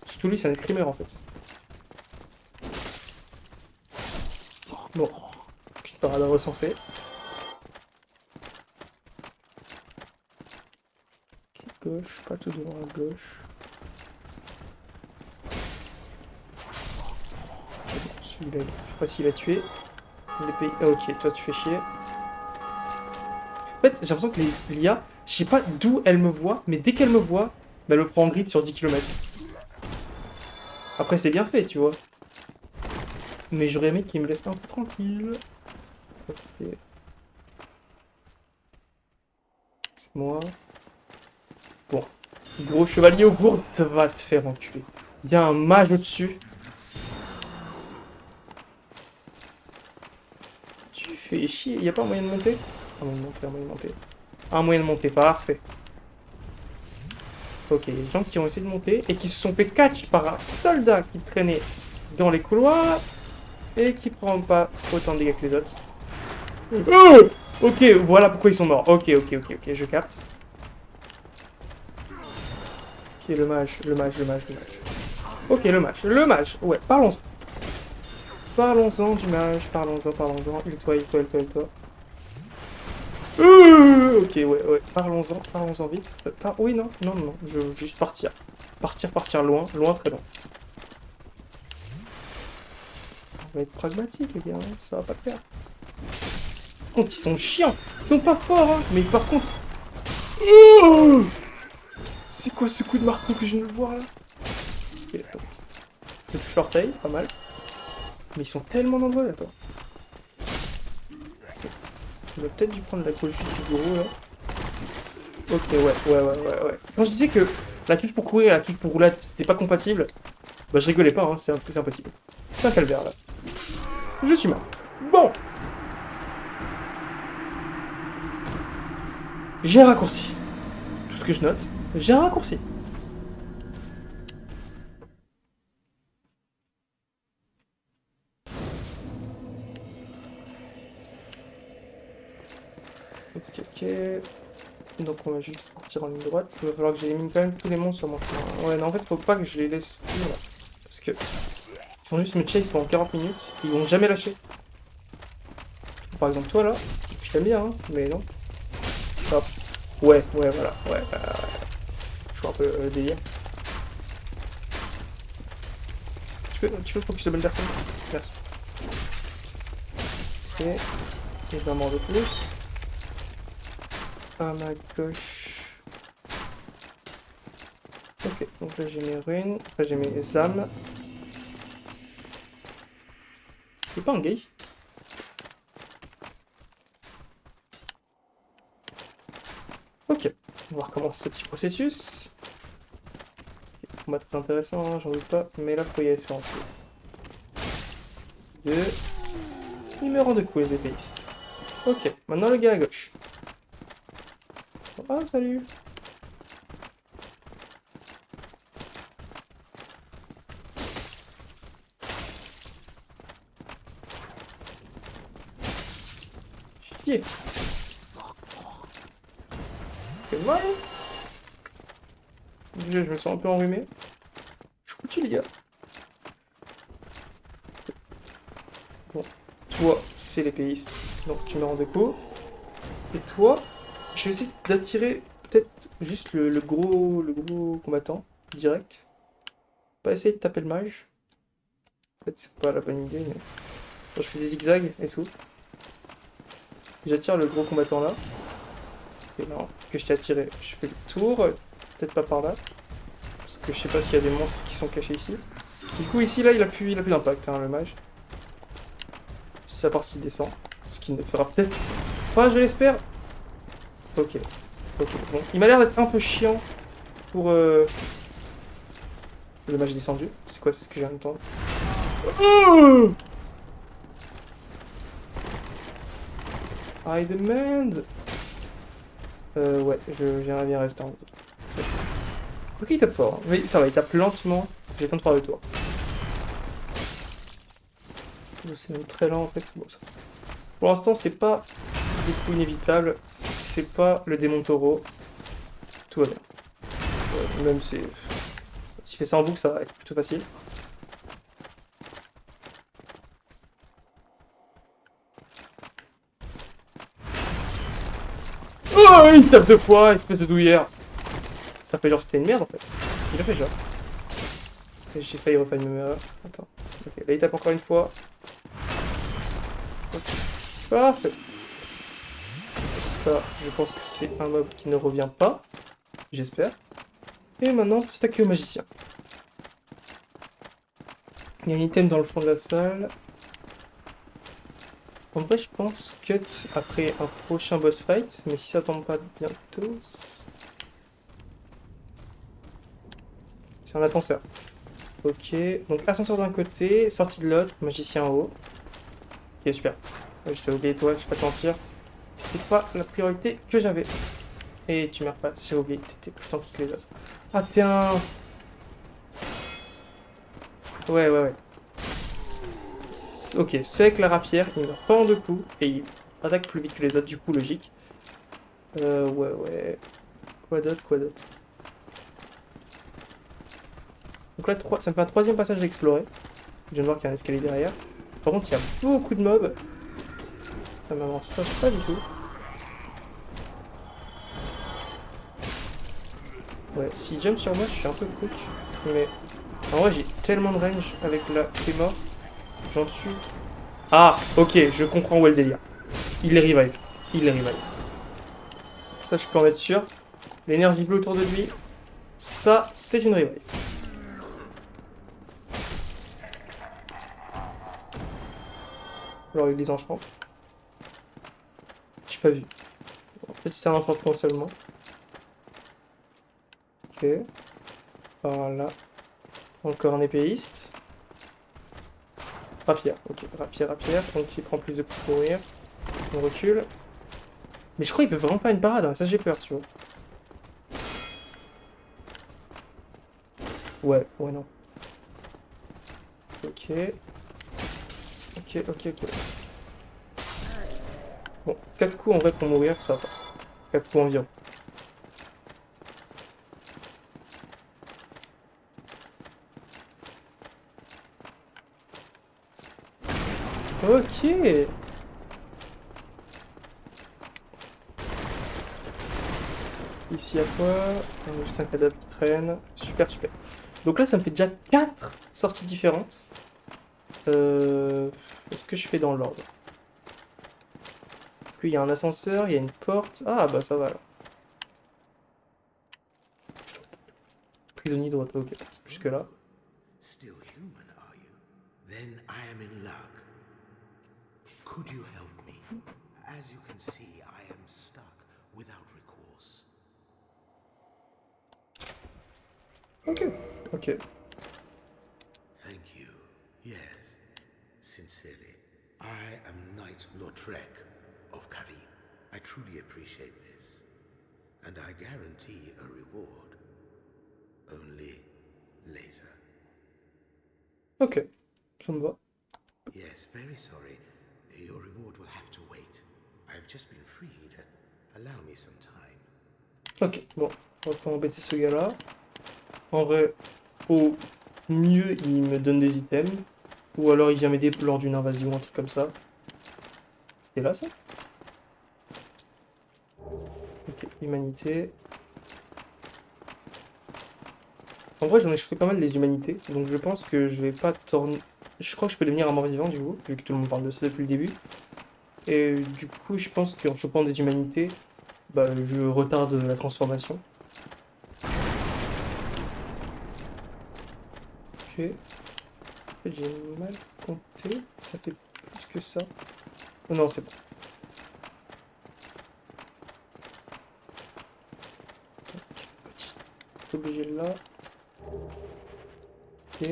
Surtout lui, c'est un escrimeur en fait. Bon, petite parade à recenser. Ok, gauche, pas tout devant à gauche. Bon, celui-là, je sais pas s'il va tuer. Ah, ok, toi tu fais chier. En fait, j'ai l'impression que l'IA, je sais pas d'où elle me voit, mais dès qu'elle me voit, bah, elle me prend en grippe sur 10 km. Après, c'est bien fait, tu vois. Mais j'aurais aimé qu'il me laisse pas un peu tranquille. Ok. C'est moi. Bon. Gros chevalier au gourde, va te faire enculer. Il y a un mage au-dessus. Tu fais chier. Il n'y a pas moyen de monter? Un moyen de monter, un moyen de monter. Un moyen de monter, parfait. Ok, il y a des gens qui ont essayé de monter et qui se sont fait catch par un soldat qui traînait dans les couloirs et qui prend pas autant de dégâts que les autres. Ok, voilà pourquoi ils sont morts. Ok, je capte. Ok, le mage. Ok, le mage. Ouais, parlons-en. Parlons-en du mage, parlons-en. Il toi. Ok, ouais. Parlons-en vite. Oui, non. Je veux juste partir. Partir loin, très loin. On va être pragmatique, les gars, hein, ça va pas le faire. Par contre, ils sont chiants. Ils sont pas forts, hein. Mais par contre... C'est quoi ce coup de marteau que je viens de voir, là? Ok, attends. Je touche l'orteil, pas mal. Mais ils sont tellement nombreux, attends. J'aurais peut-être dû prendre la gauche du gros, là. Ok, ouais. Quand je disais que la touche pour courir et la touche pour roulade, c'était pas compatible, bah je rigolais pas, hein, c'est impossible. C'est un calvaire, là. Je suis mort. Bon. J'ai un raccourci. Tout ce que je note, j'ai un raccourci. Ok. Donc on va juste partir en ligne droite. Il va falloir que j'élimine quand même tous les monstres sur mon chemin. Ouais, non, en fait, faut pas que je les laisse vivre. Parce que ils vont juste me chase pendant 40 minutes. Ils vont jamais lâcher. Par exemple, toi là, je t'aime bien, hein, mais non. Hop. Ouais, voilà. Ouais. Je vois un peu délire. Tu peux focus le belle personne? Merci. Ok. Et d'un mort de plus. À ma gauche. Ok, donc là j'ai mes runes. Après j'ai mes âmes. Il pas un gars ici? Ok, on va recommencer ce petit processus. Combat très intéressant, hein, j'en doute pas, mais là faut y aller sur un coup. 2. Il me rend de coups les épéistes. Ok, maintenant le gars à gauche. Ah, salut! Chier! C'est mal! Je me sens un peu enrhumé. Je suis foutu, les gars. Bon, toi, c'est l'épéiste, donc tu me rends des coups. Et toi, je vais essayer d'attirer peut-être juste le gros combattant, direct. Pas essayer de taper le mage. En fait, c'est pas la bonne idée, mais... Bon, je fais des zigzags et tout. J'attire le gros combattant là. Et non, que je t'ai attiré. Je fais le tour, peut-être pas par là. Parce que je sais pas s'il y a des monstres qui sont cachés ici. Du coup, ici, là, il a plus d'impact, hein, le mage. Si à part s'il descend. Ce qui ne fera peut-être pas, je l'espère. Ok. Ok, bon. Il m'a l'air d'être un peu chiant pour le mage descendu. C'est quoi, c'est ce que j'ai en même temps. Oh, I demand. Ouais, j'aimerais bien rester en vie. Ok, il tape fort, hein. Mais ça va, il tape lentement. J'ai le temps de faire le tour. C'est même très lent en fait. Bon, ça... Pour l'instant, c'est pas des coups inévitables. C'est pas le démon taureau. Tout va bien. Même c'est. S'il fait ça en boucle, ça va être plutôt facile. Oh, il tape deux fois, espèce de douillère. T'as fait genre c'était une merde en fait. Il a fait genre. Et j'ai failli refaire une même erreur. Attends. Ok, là il tape encore une fois. Ok. Parfait. Ça, je pense que c'est un mob qui ne revient pas. J'espère. Et maintenant, petit attaque au magicien. Il y a un item dans le fond de la salle. En vrai, je pense cut après un prochain boss fight, mais si ça tombe pas bientôt... C'est un ascenseur. Ok, donc ascenseur d'un côté, sortie de l'autre, magicien en haut. Ok, super. Ouais, je t'ai oublié toi, je vais pas te mentir. C'était pas la priorité que j'avais. Et tu meurs pas, j'ai oublié, t'étais plus tant que les autres. Ah, t'es un... Ouais, ouais, ouais. Ok, c'est avec la rapière, il meurt pas en deux coups, et il attaque plus vite que les autres, du coup, logique. Ouais, ouais. Quoi d'autre, quoi d'autre? Donc là, ça me fait un troisième passage à explorer. Je viens de voir qu'il y a un escalier derrière. Par contre, il y a beaucoup de mobs. Ça m'avance pas du tout. Ouais, s'il jump sur moi, je suis un peu cook. Mais en vrai, j'ai tellement de range avec la Claymore. J'en tue. Ah, ok, je comprends où est le délire. Il les revive. Il les revive. Ça, je peux en être sûr. L'énergie bleue autour de lui, ça, c'est une revive. Alors, il les enchante. J'ai pas vu. Bon, peut-être que c'est un enchantement seulement. Ok. Voilà. Encore un épéiste. Rapière, ok. Rapière. Donc il prend plus de coups pour mourir. On recule. Mais je crois qu'il peut vraiment faire une parade, hein. Ça j'ai peur, tu vois. Ouais, ouais, non. Ok. Ok. Bon, 4 coups en vrai pour mourir, ça va. 4 coups environ. Ok. Ici à quoi? Juste un cadavre qui traîne. Super, super. Donc là, ça me fait déjà 4 sorties différentes. Est-ce que je fais dans l'ordre? Parce qu'il y a un ascenseur, il y a une porte. Ah, bah ça va alors. Prisonnier de droite, ok. Jusque-là. Still human, are you? Then I am in luck. Could you help me? As you can see, I am stuck without recourse. Ok. Thank you. Yes, sincerely. I am Knight Lautrec of Karim. I truly appreciate this. and I guarantee a reward. Only later. Ok, ça me va. Yes, very sorry. Your reward will have to wait. I've just been freed. Allow me some time. Ok, bon, on va pas embêter ce gars-là. En vrai, au mieux, il me donne des items. Ou alors il vient m'aider lors d'une invasion, un truc comme ça. C'était là, ça? Ok, humanité. En vrai, j'en ai chopé pas mal les humanités. Donc je pense que je vais pas tourner... Je crois que je peux devenir un mort-vivant, du coup. Vu que tout le monde parle de ça depuis le début. Et du coup, je pense qu'en chopant des humanités, bah, je retarde la transformation. Ok. En fait, j'ai mal compté. Ça fait plus que ça. Oh non, c'est bon. Petit obligé là. Ok.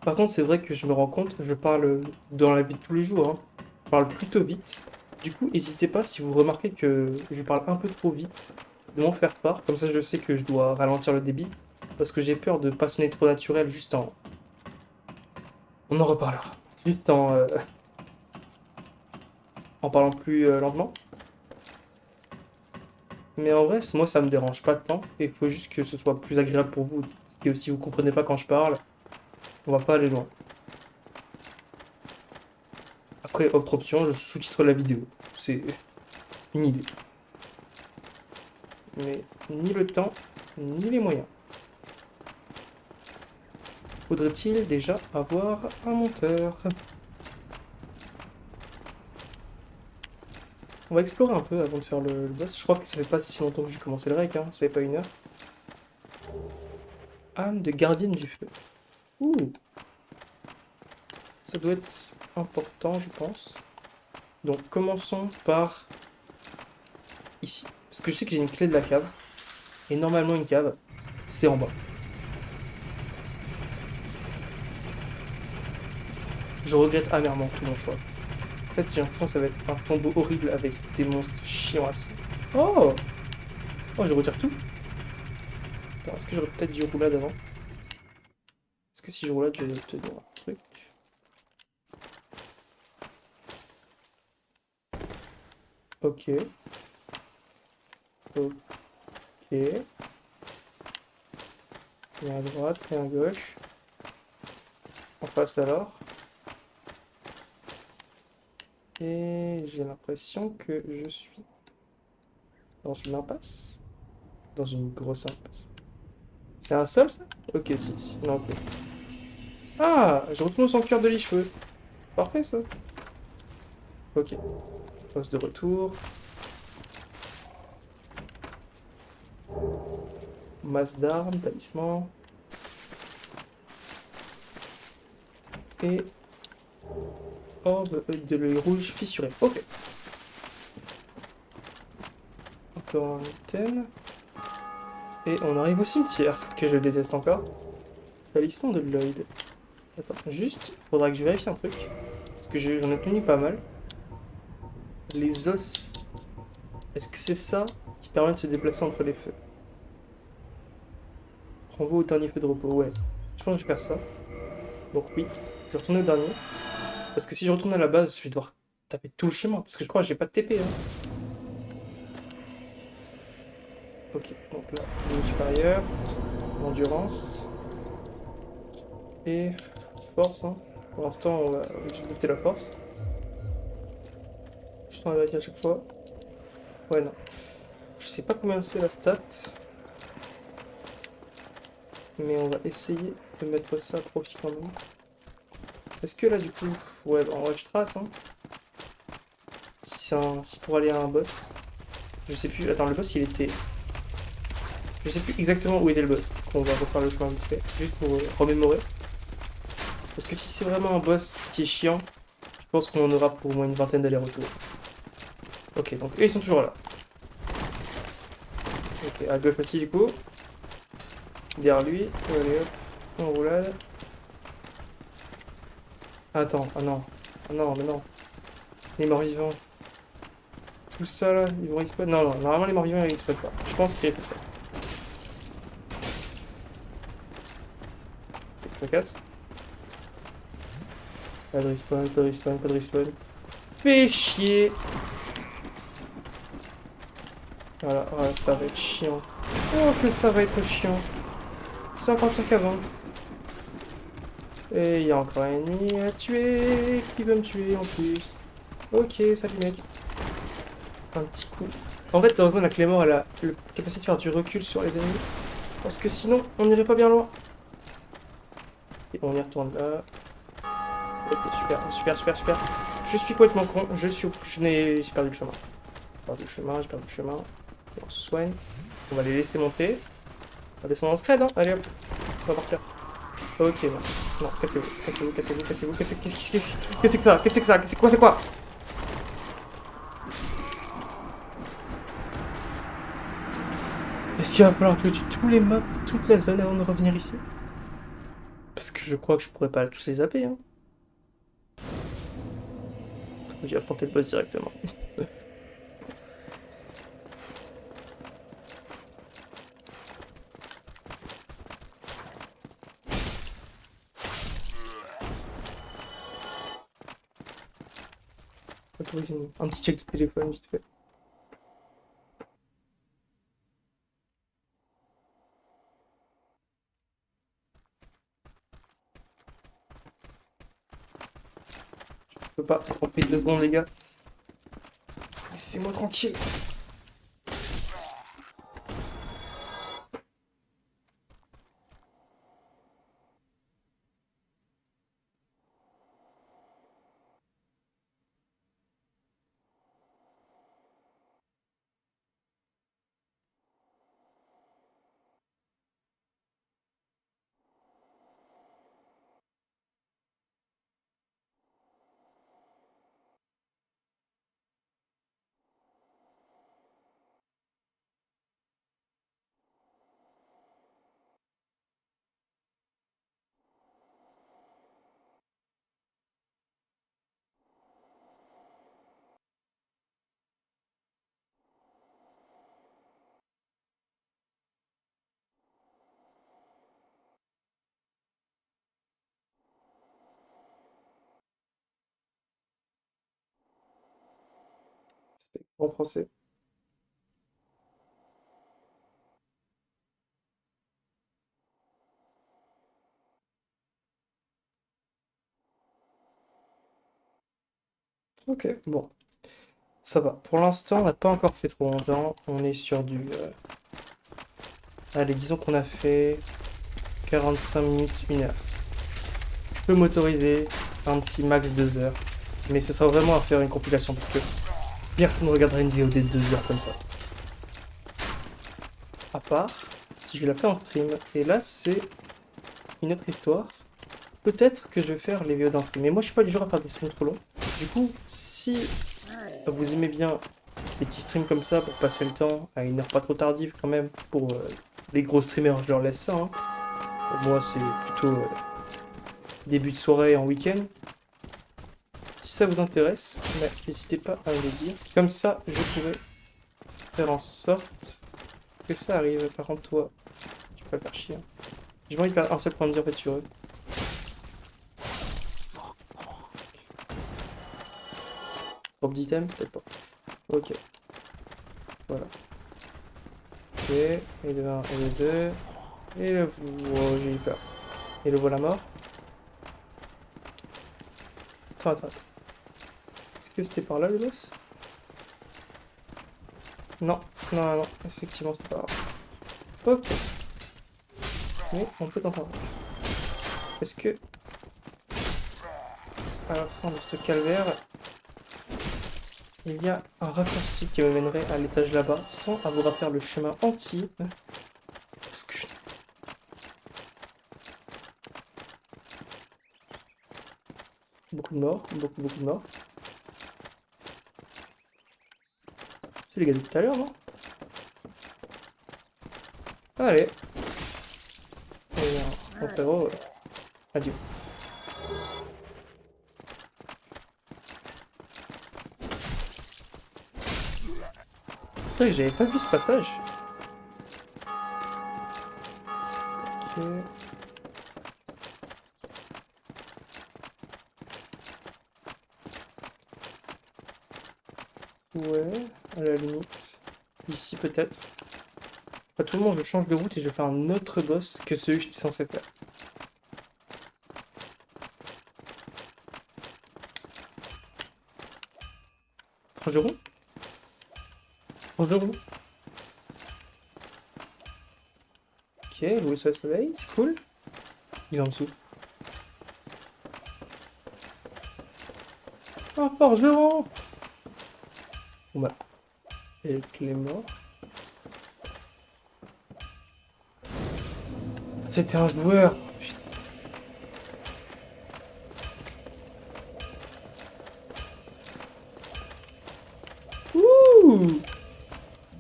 Par contre, c'est vrai que je me rends compte, je parle dans la vie de tous les jours, hein. Je parle plutôt vite. Du coup, n'hésitez pas si vous remarquez que je parle un peu trop vite, de m'en faire part. Comme ça, je sais que je dois ralentir le débit. Parce que j'ai peur de pas sonner trop naturel juste en... On en reparlera. Juste en parlant plus lentement. Mais en vrai, moi, ça me dérange pas tant. Il faut juste que ce soit plus agréable pour vous. Et si vous comprenez pas quand je parle, on va pas aller loin. Après, autre option, je sous-titre la vidéo. C'est une idée. Mais ni le temps, ni les moyens. Faudrait-il déjà avoir un monteur? On va explorer un peu avant de faire le boss. Je crois que ça fait pas si longtemps que j'ai commencé le rec, hein. Ça fait pas une heure. Âme de gardienne du feu. Ouh! Ça doit être important, je pense. Donc commençons par ici. Parce que je sais que j'ai une clé de la cave. Et normalement une cave, c'est en bas. Je regrette amèrement tout mon choix. En fait, j'ai l'impression que ça va être un tombeau horrible avec des monstres chiants assis. Oh! Oh, je retire tout. Attends, est-ce que j'aurais peut-être dû roulade avant? Est-ce que si je roulade, je vais obtenir un truc? Ok. Ok. Rien à droite, rien à gauche. En face alors. Et j'ai l'impression que je suis dans une impasse. Dans une grosse impasse. C'est un sol, ça? Ok, si. Non, ok. Ah! Je retourne au sanctuaire de l'Icheveux. Parfait, ça. Ok. Poste de retour. Masse d'armes, talisman. Et orbe de l'œil rouge fissuré. Ok. Encore un item. Et on arrive au cimetière, que je déteste encore. Talisman de Lloyd. Attends, juste, faudra que je vérifie un truc. Parce que j'en ai tenu pas mal. Les os. Est-ce que c'est ça qui permet de se déplacer entre les feux? Renvoie au dernier feu de repos, ouais. Je pense que je perds ça. Donc oui, je vais retourner au dernier. Parce que si je retourne à la base, je vais devoir taper tout le chemin. Parce que je crois que j'ai pas de TP, hein. Ok, donc là, niveau supérieur, endurance et force, hein. Pour l'instant, on va juste booster la force. Juste on va vérifier à chaque fois. Ouais, non. Je sais pas combien c'est la stat. Mais on va essayer de mettre ça à profit quand même. Est-ce que là, du coup... Ouais, bah, en vrai, je trace, hein. Si pour aller à un boss... Je sais plus... Attends, le boss, il était... Je sais plus exactement où était le boss. On va refaire le chemin vite fait, juste pour remémorer. Parce que si c'est vraiment un boss qui est chiant, je pense qu'on en aura pour au moins une vingtaine d'allers-retours. Ok, donc eux ils sont toujours là. Ok, à gauche aussi du coup. Derrière lui. Allez hop. En roulade. Attends, ah non. Ah non, mais non. Les morts vivants. Tout ça là, ils vont respawn. Non, non, normalement les morts vivants ils respawn pas. Je pense qu'ils respawn pas. Je me casse. Pas de respawn, pas de respawn, pas de respawn. Fais chier. Voilà, voilà, ça va être chiant. Oh que ça va être chiant. C'est encore pire qu'avant. Et il y a encore un ennemi à tuer qui veut me tuer en plus. Ok, salut mec. Un petit coup. En fait, heureusement, la Claymore elle a la capacité de faire du recul sur les ennemis. Parce que sinon, on n'irait pas bien loin. Et on y retourne là. Ok, super, super, super, super. Je suis complètement con. J'ai perdu le chemin. J'ai perdu le chemin, j'ai perdu le chemin. Ok, on se soigne. On va les laisser monter. On va descendre en scred, hein. Allez hop. Ça va partir. Ok, merci. Non, cassez-vous, cassez-vous, cassez-vous, cassez-vous. Qu'est-ce que ça? Qu'est-ce que ça? C'est quoi, c'est quoi? Est-ce qu'il va falloir que je tue tous les mobs de toute la zone avant de revenir ici? Parce que je crois que je pourrais pas tous les zapper, hein. J'ai affronté le boss directement. Autorisez-nous. Un petit check de téléphone, vite fait. Je peux pas. En prie, 2 secondes, les gars. Laissez-moi tranquille. En français. Ok, bon. Ça va. Pour l'instant, on n'a pas encore fait trop longtemps. On est sur du... Allez, disons qu'on a fait 45 minutes, 1 heure. Je peux m'autoriser un petit max 2 heures. Mais ce sera vraiment à faire une compilation parce que personne ne regardera une vidéo des 2 heures comme ça. À part si je la fais en stream. Et là, c'est une autre histoire. Peut-être que je vais faire les vidéos d'un stream. Mais moi, je suis pas du genre à faire des streams trop longs. Du coup, si vous aimez bien des petits streams comme ça pour passer le temps à une heure pas trop tardive quand même, pour les gros streamers, je leur laisse ça, hein. Moi, c'est plutôt début de soirée en week-end. Si ça vous intéresse, n'hésitez pas à me le dire. Comme ça, je pourrais faire en sorte que ça arrive. Par contre, toi, tu peux pas faire chier, hein. J'ai envie de faire un seul point de vie en fait sur eux. Drop d'item, peut-être pas. Ok. Voilà. Ok. Et le 1, et le 2. Et le... Oh, j'ai eu peur. Et le voilà mort. Attends, attends, attends. Est-ce que c'était par là le boss? Non, non, non, effectivement c'était pas grave. Ok. Mais on peut tenter. Est-ce que à la fin de ce calvaire, il y a un raccourci qui me mènerait à l'étage là-bas sans avoir à faire le chemin entier? Parce que je... Beaucoup de morts, beaucoup de morts. C'est les gars de tout à l'heure, non? Allez. Et mon frérot, adieu. Putain, j'avais pas vu ce passage. Ok. Ouais, à la limite. Ici peut-être. À tout moment, je change de route et je fais un autre boss que celui que je suis censé faire. Forgeron? Forgeron? Ok, louer sur le soleil, c'est cool. Il est en dessous. Un forgeron! Bon bah. Et Clément. C'était un joueur! Putain. Ouh!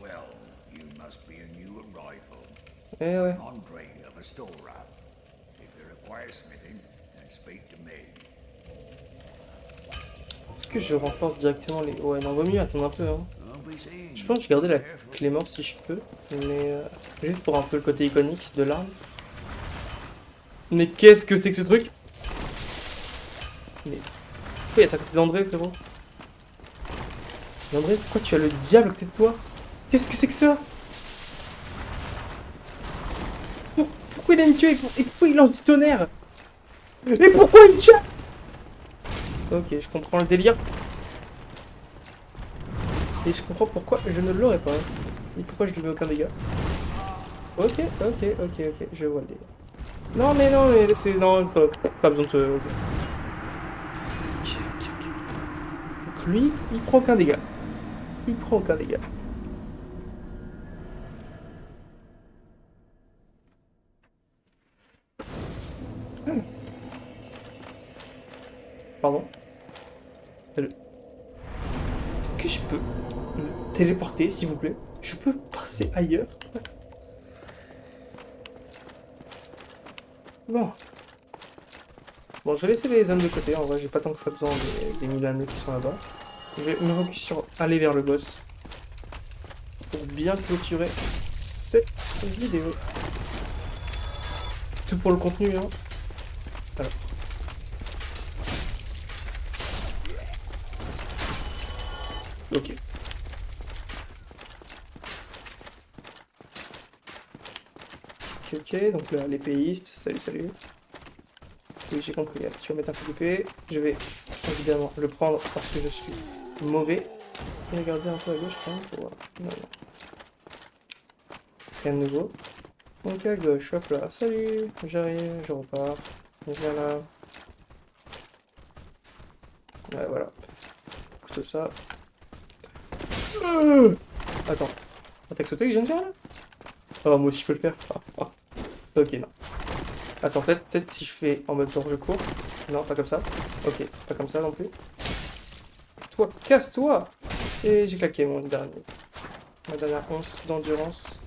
Well, you must be a new arrival. Eh ouais. Andre of Astora. If you require smithing, then speak to me. Est-ce que je renforce directement les... Ouais, non, vaut mieux attendre un peu, hein. I'll be seeing Je you. pense que je vais garder la Clémence si je peux, mais juste pour un peu le côté iconique de l'arme. Mais qu'est-ce que c'est que ce truc? Mais pourquoi il y a ça à côté d'André, frérot? Mais André, pourquoi tu as le diable à côté de toi? Qu'est-ce que c'est que ça? Pourquoi il a une queue et pourquoi il lance du tonnerre? Et pourquoi il tient? Ok, je comprends le délire. Et je comprends pourquoi je ne l'aurais pas. Et pourquoi je lui mets aucun dégât. Ok, je vois le délire. Non mais c'est... Non, pas besoin de se... Ok. Donc lui, il prend aucun dégât. Il prend aucun dégât. Pardon. Est-ce que je peux me téléporter, s'il vous plaît? Je peux passer ailleurs? Bon. Bon, je vais laisser les âmes de côté. En vrai, j'ai pas tant que ça besoin des 1000 âmes qui sont là-bas. Je vais me focus sur aller vers le boss. Pour bien clôturer cette vidéo. Tout pour le contenu, hein. Alors. Ok. Ok, donc là, l'épéiste, salut. Oui, j'ai compris, allez, tu vas mettre un coup d'épée. Je vais évidemment le prendre parce que je suis mauvais. Et regarder un peu à gauche quand même pour voir. Non. Rien de nouveau. Donc à gauche, hop là, salut, j'arrive, je repars. Voilà. Ouais, voilà. Plutôt ça. Attends. T'as sauté que je viens de faire là? Oh, moi aussi je peux le faire. Ok, non. Attends, peut-être si je fais en mode genre je cours. Non, pas comme ça. Ok, pas comme ça non plus. Toi, casse-toi! Et j'ai claqué mon dernier. Ma dernière once d'endurance.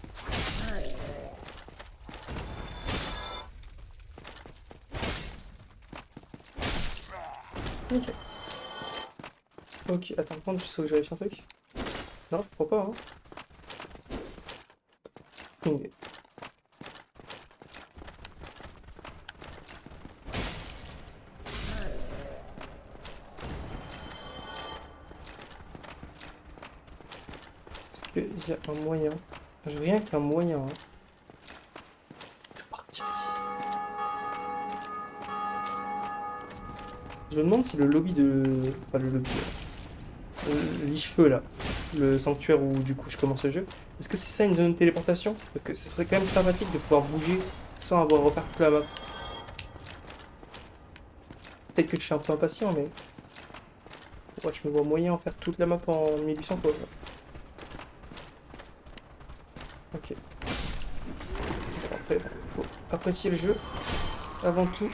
Ok. Ok, attends, prends juste faut que je vérifie un truc. Non, je crois pas, hein. Aucune idée. Est-ce qu'il y a un moyen? J'ai rien qu'un moyen, hein, de partir d'ici. Je me demande si le lobby de... Pas le lobby... l'Ichefeu, là. Le sanctuaire où, du coup, je commence le jeu. Est-ce que c'est ça une zone de téléportation? Parce que ce serait quand même sympathique de pouvoir bouger sans avoir à refaire toute la map. Peut-être que je suis un peu impatient, mais... Ouais, je me vois moyen en faire toute la map en 1800 fois. Ok. Bon, après, faut apprécier le jeu. Avant tout.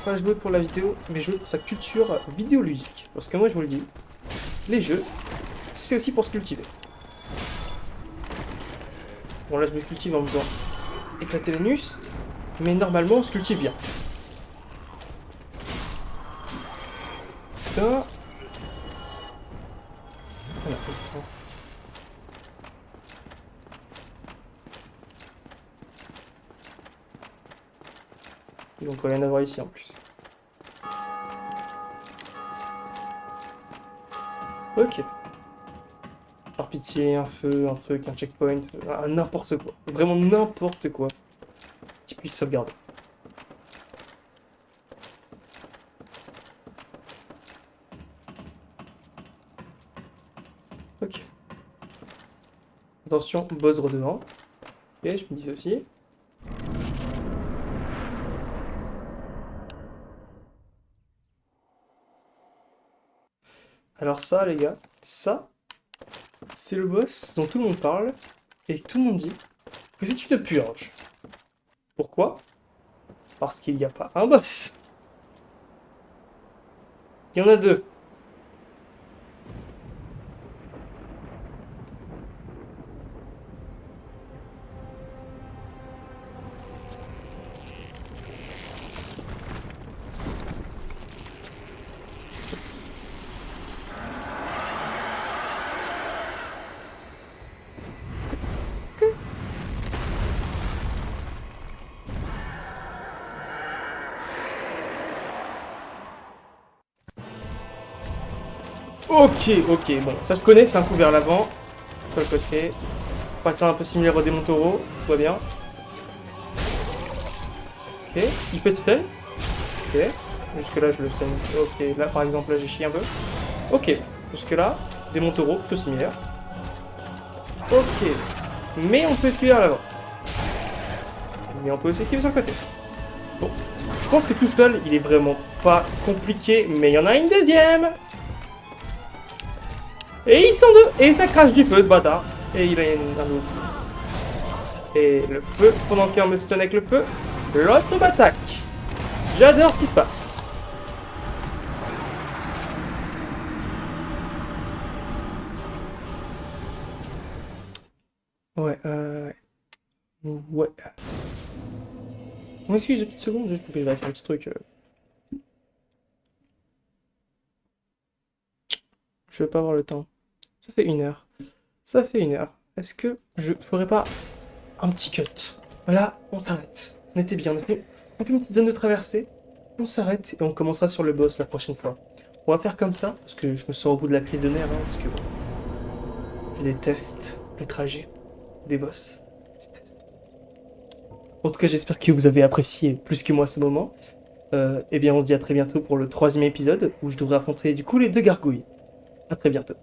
Pas jouer pour la vidéo, mais jouer pour sa culture vidéoludique. Parce que moi, je vous le dis, les jeux, c'est aussi pour se cultiver. Bon, là, je me cultive en me faisant éclater l'anus. Mais normalement, on se cultive bien. Putain. On a pas le temps. Donc, il va y en avoir ici en plus. Ok. Par pitié, un feu, un truc, un checkpoint, n'importe quoi. Vraiment n'importe quoi qui puisse sauvegarder. Ok. Attention, boss redevant. Ok, je me dis aussi. Alors ça, les gars, ça, c'est le boss dont tout le monde parle et tout le monde dit que c'est une purge. Pourquoi? Parce qu'il n'y a pas un boss. Il y en a deux. Ok, ok, bon, ça je connais, c'est un coup vers l'avant, sur le côté. Pattern un peu similaire au démon taureau, tout va bien. Ok, il peut te stun. Ok, jusque là je le stun. Ok, là par exemple, là j'ai chié un peu. Ok, jusque là, démon taureau, plutôt similaire. Ok, mais on peut esquiver à l'avant. Mais on peut aussi esquiver sur le côté. Bon, je pense que tout seul, il est vraiment pas compliqué, mais il y en a une deuxième. Et ils sont deux. Et ça crache du feu, ce bâtard. Et il a un autre. Et le feu, pendant qu'un me stun avec le feu, l'autre m'attaque. J'adore ce qui se passe. Ouais, ouais. On m'excuse 2 petites secondes juste pour que je vérifie un petit truc. Je vais pas avoir le temps. Ça fait 1 heure. Ça fait 1 heure. Est-ce que je ferais pas un petit cut? Là, on s'arrête. On était bien. On fait une petite zone de traversée. On s'arrête et on commencera sur le boss la prochaine fois. On va faire comme ça, parce que je me sens au bout de la crise de nerfs, parce que je déteste le trajet des boss. Je déteste. En tout cas, j'espère que vous avez apprécié plus que moi ce moment. Eh bien, on se dit à très bientôt pour le 3e épisode, où je devrais affronter du coup les 2 gargouilles. À très bientôt.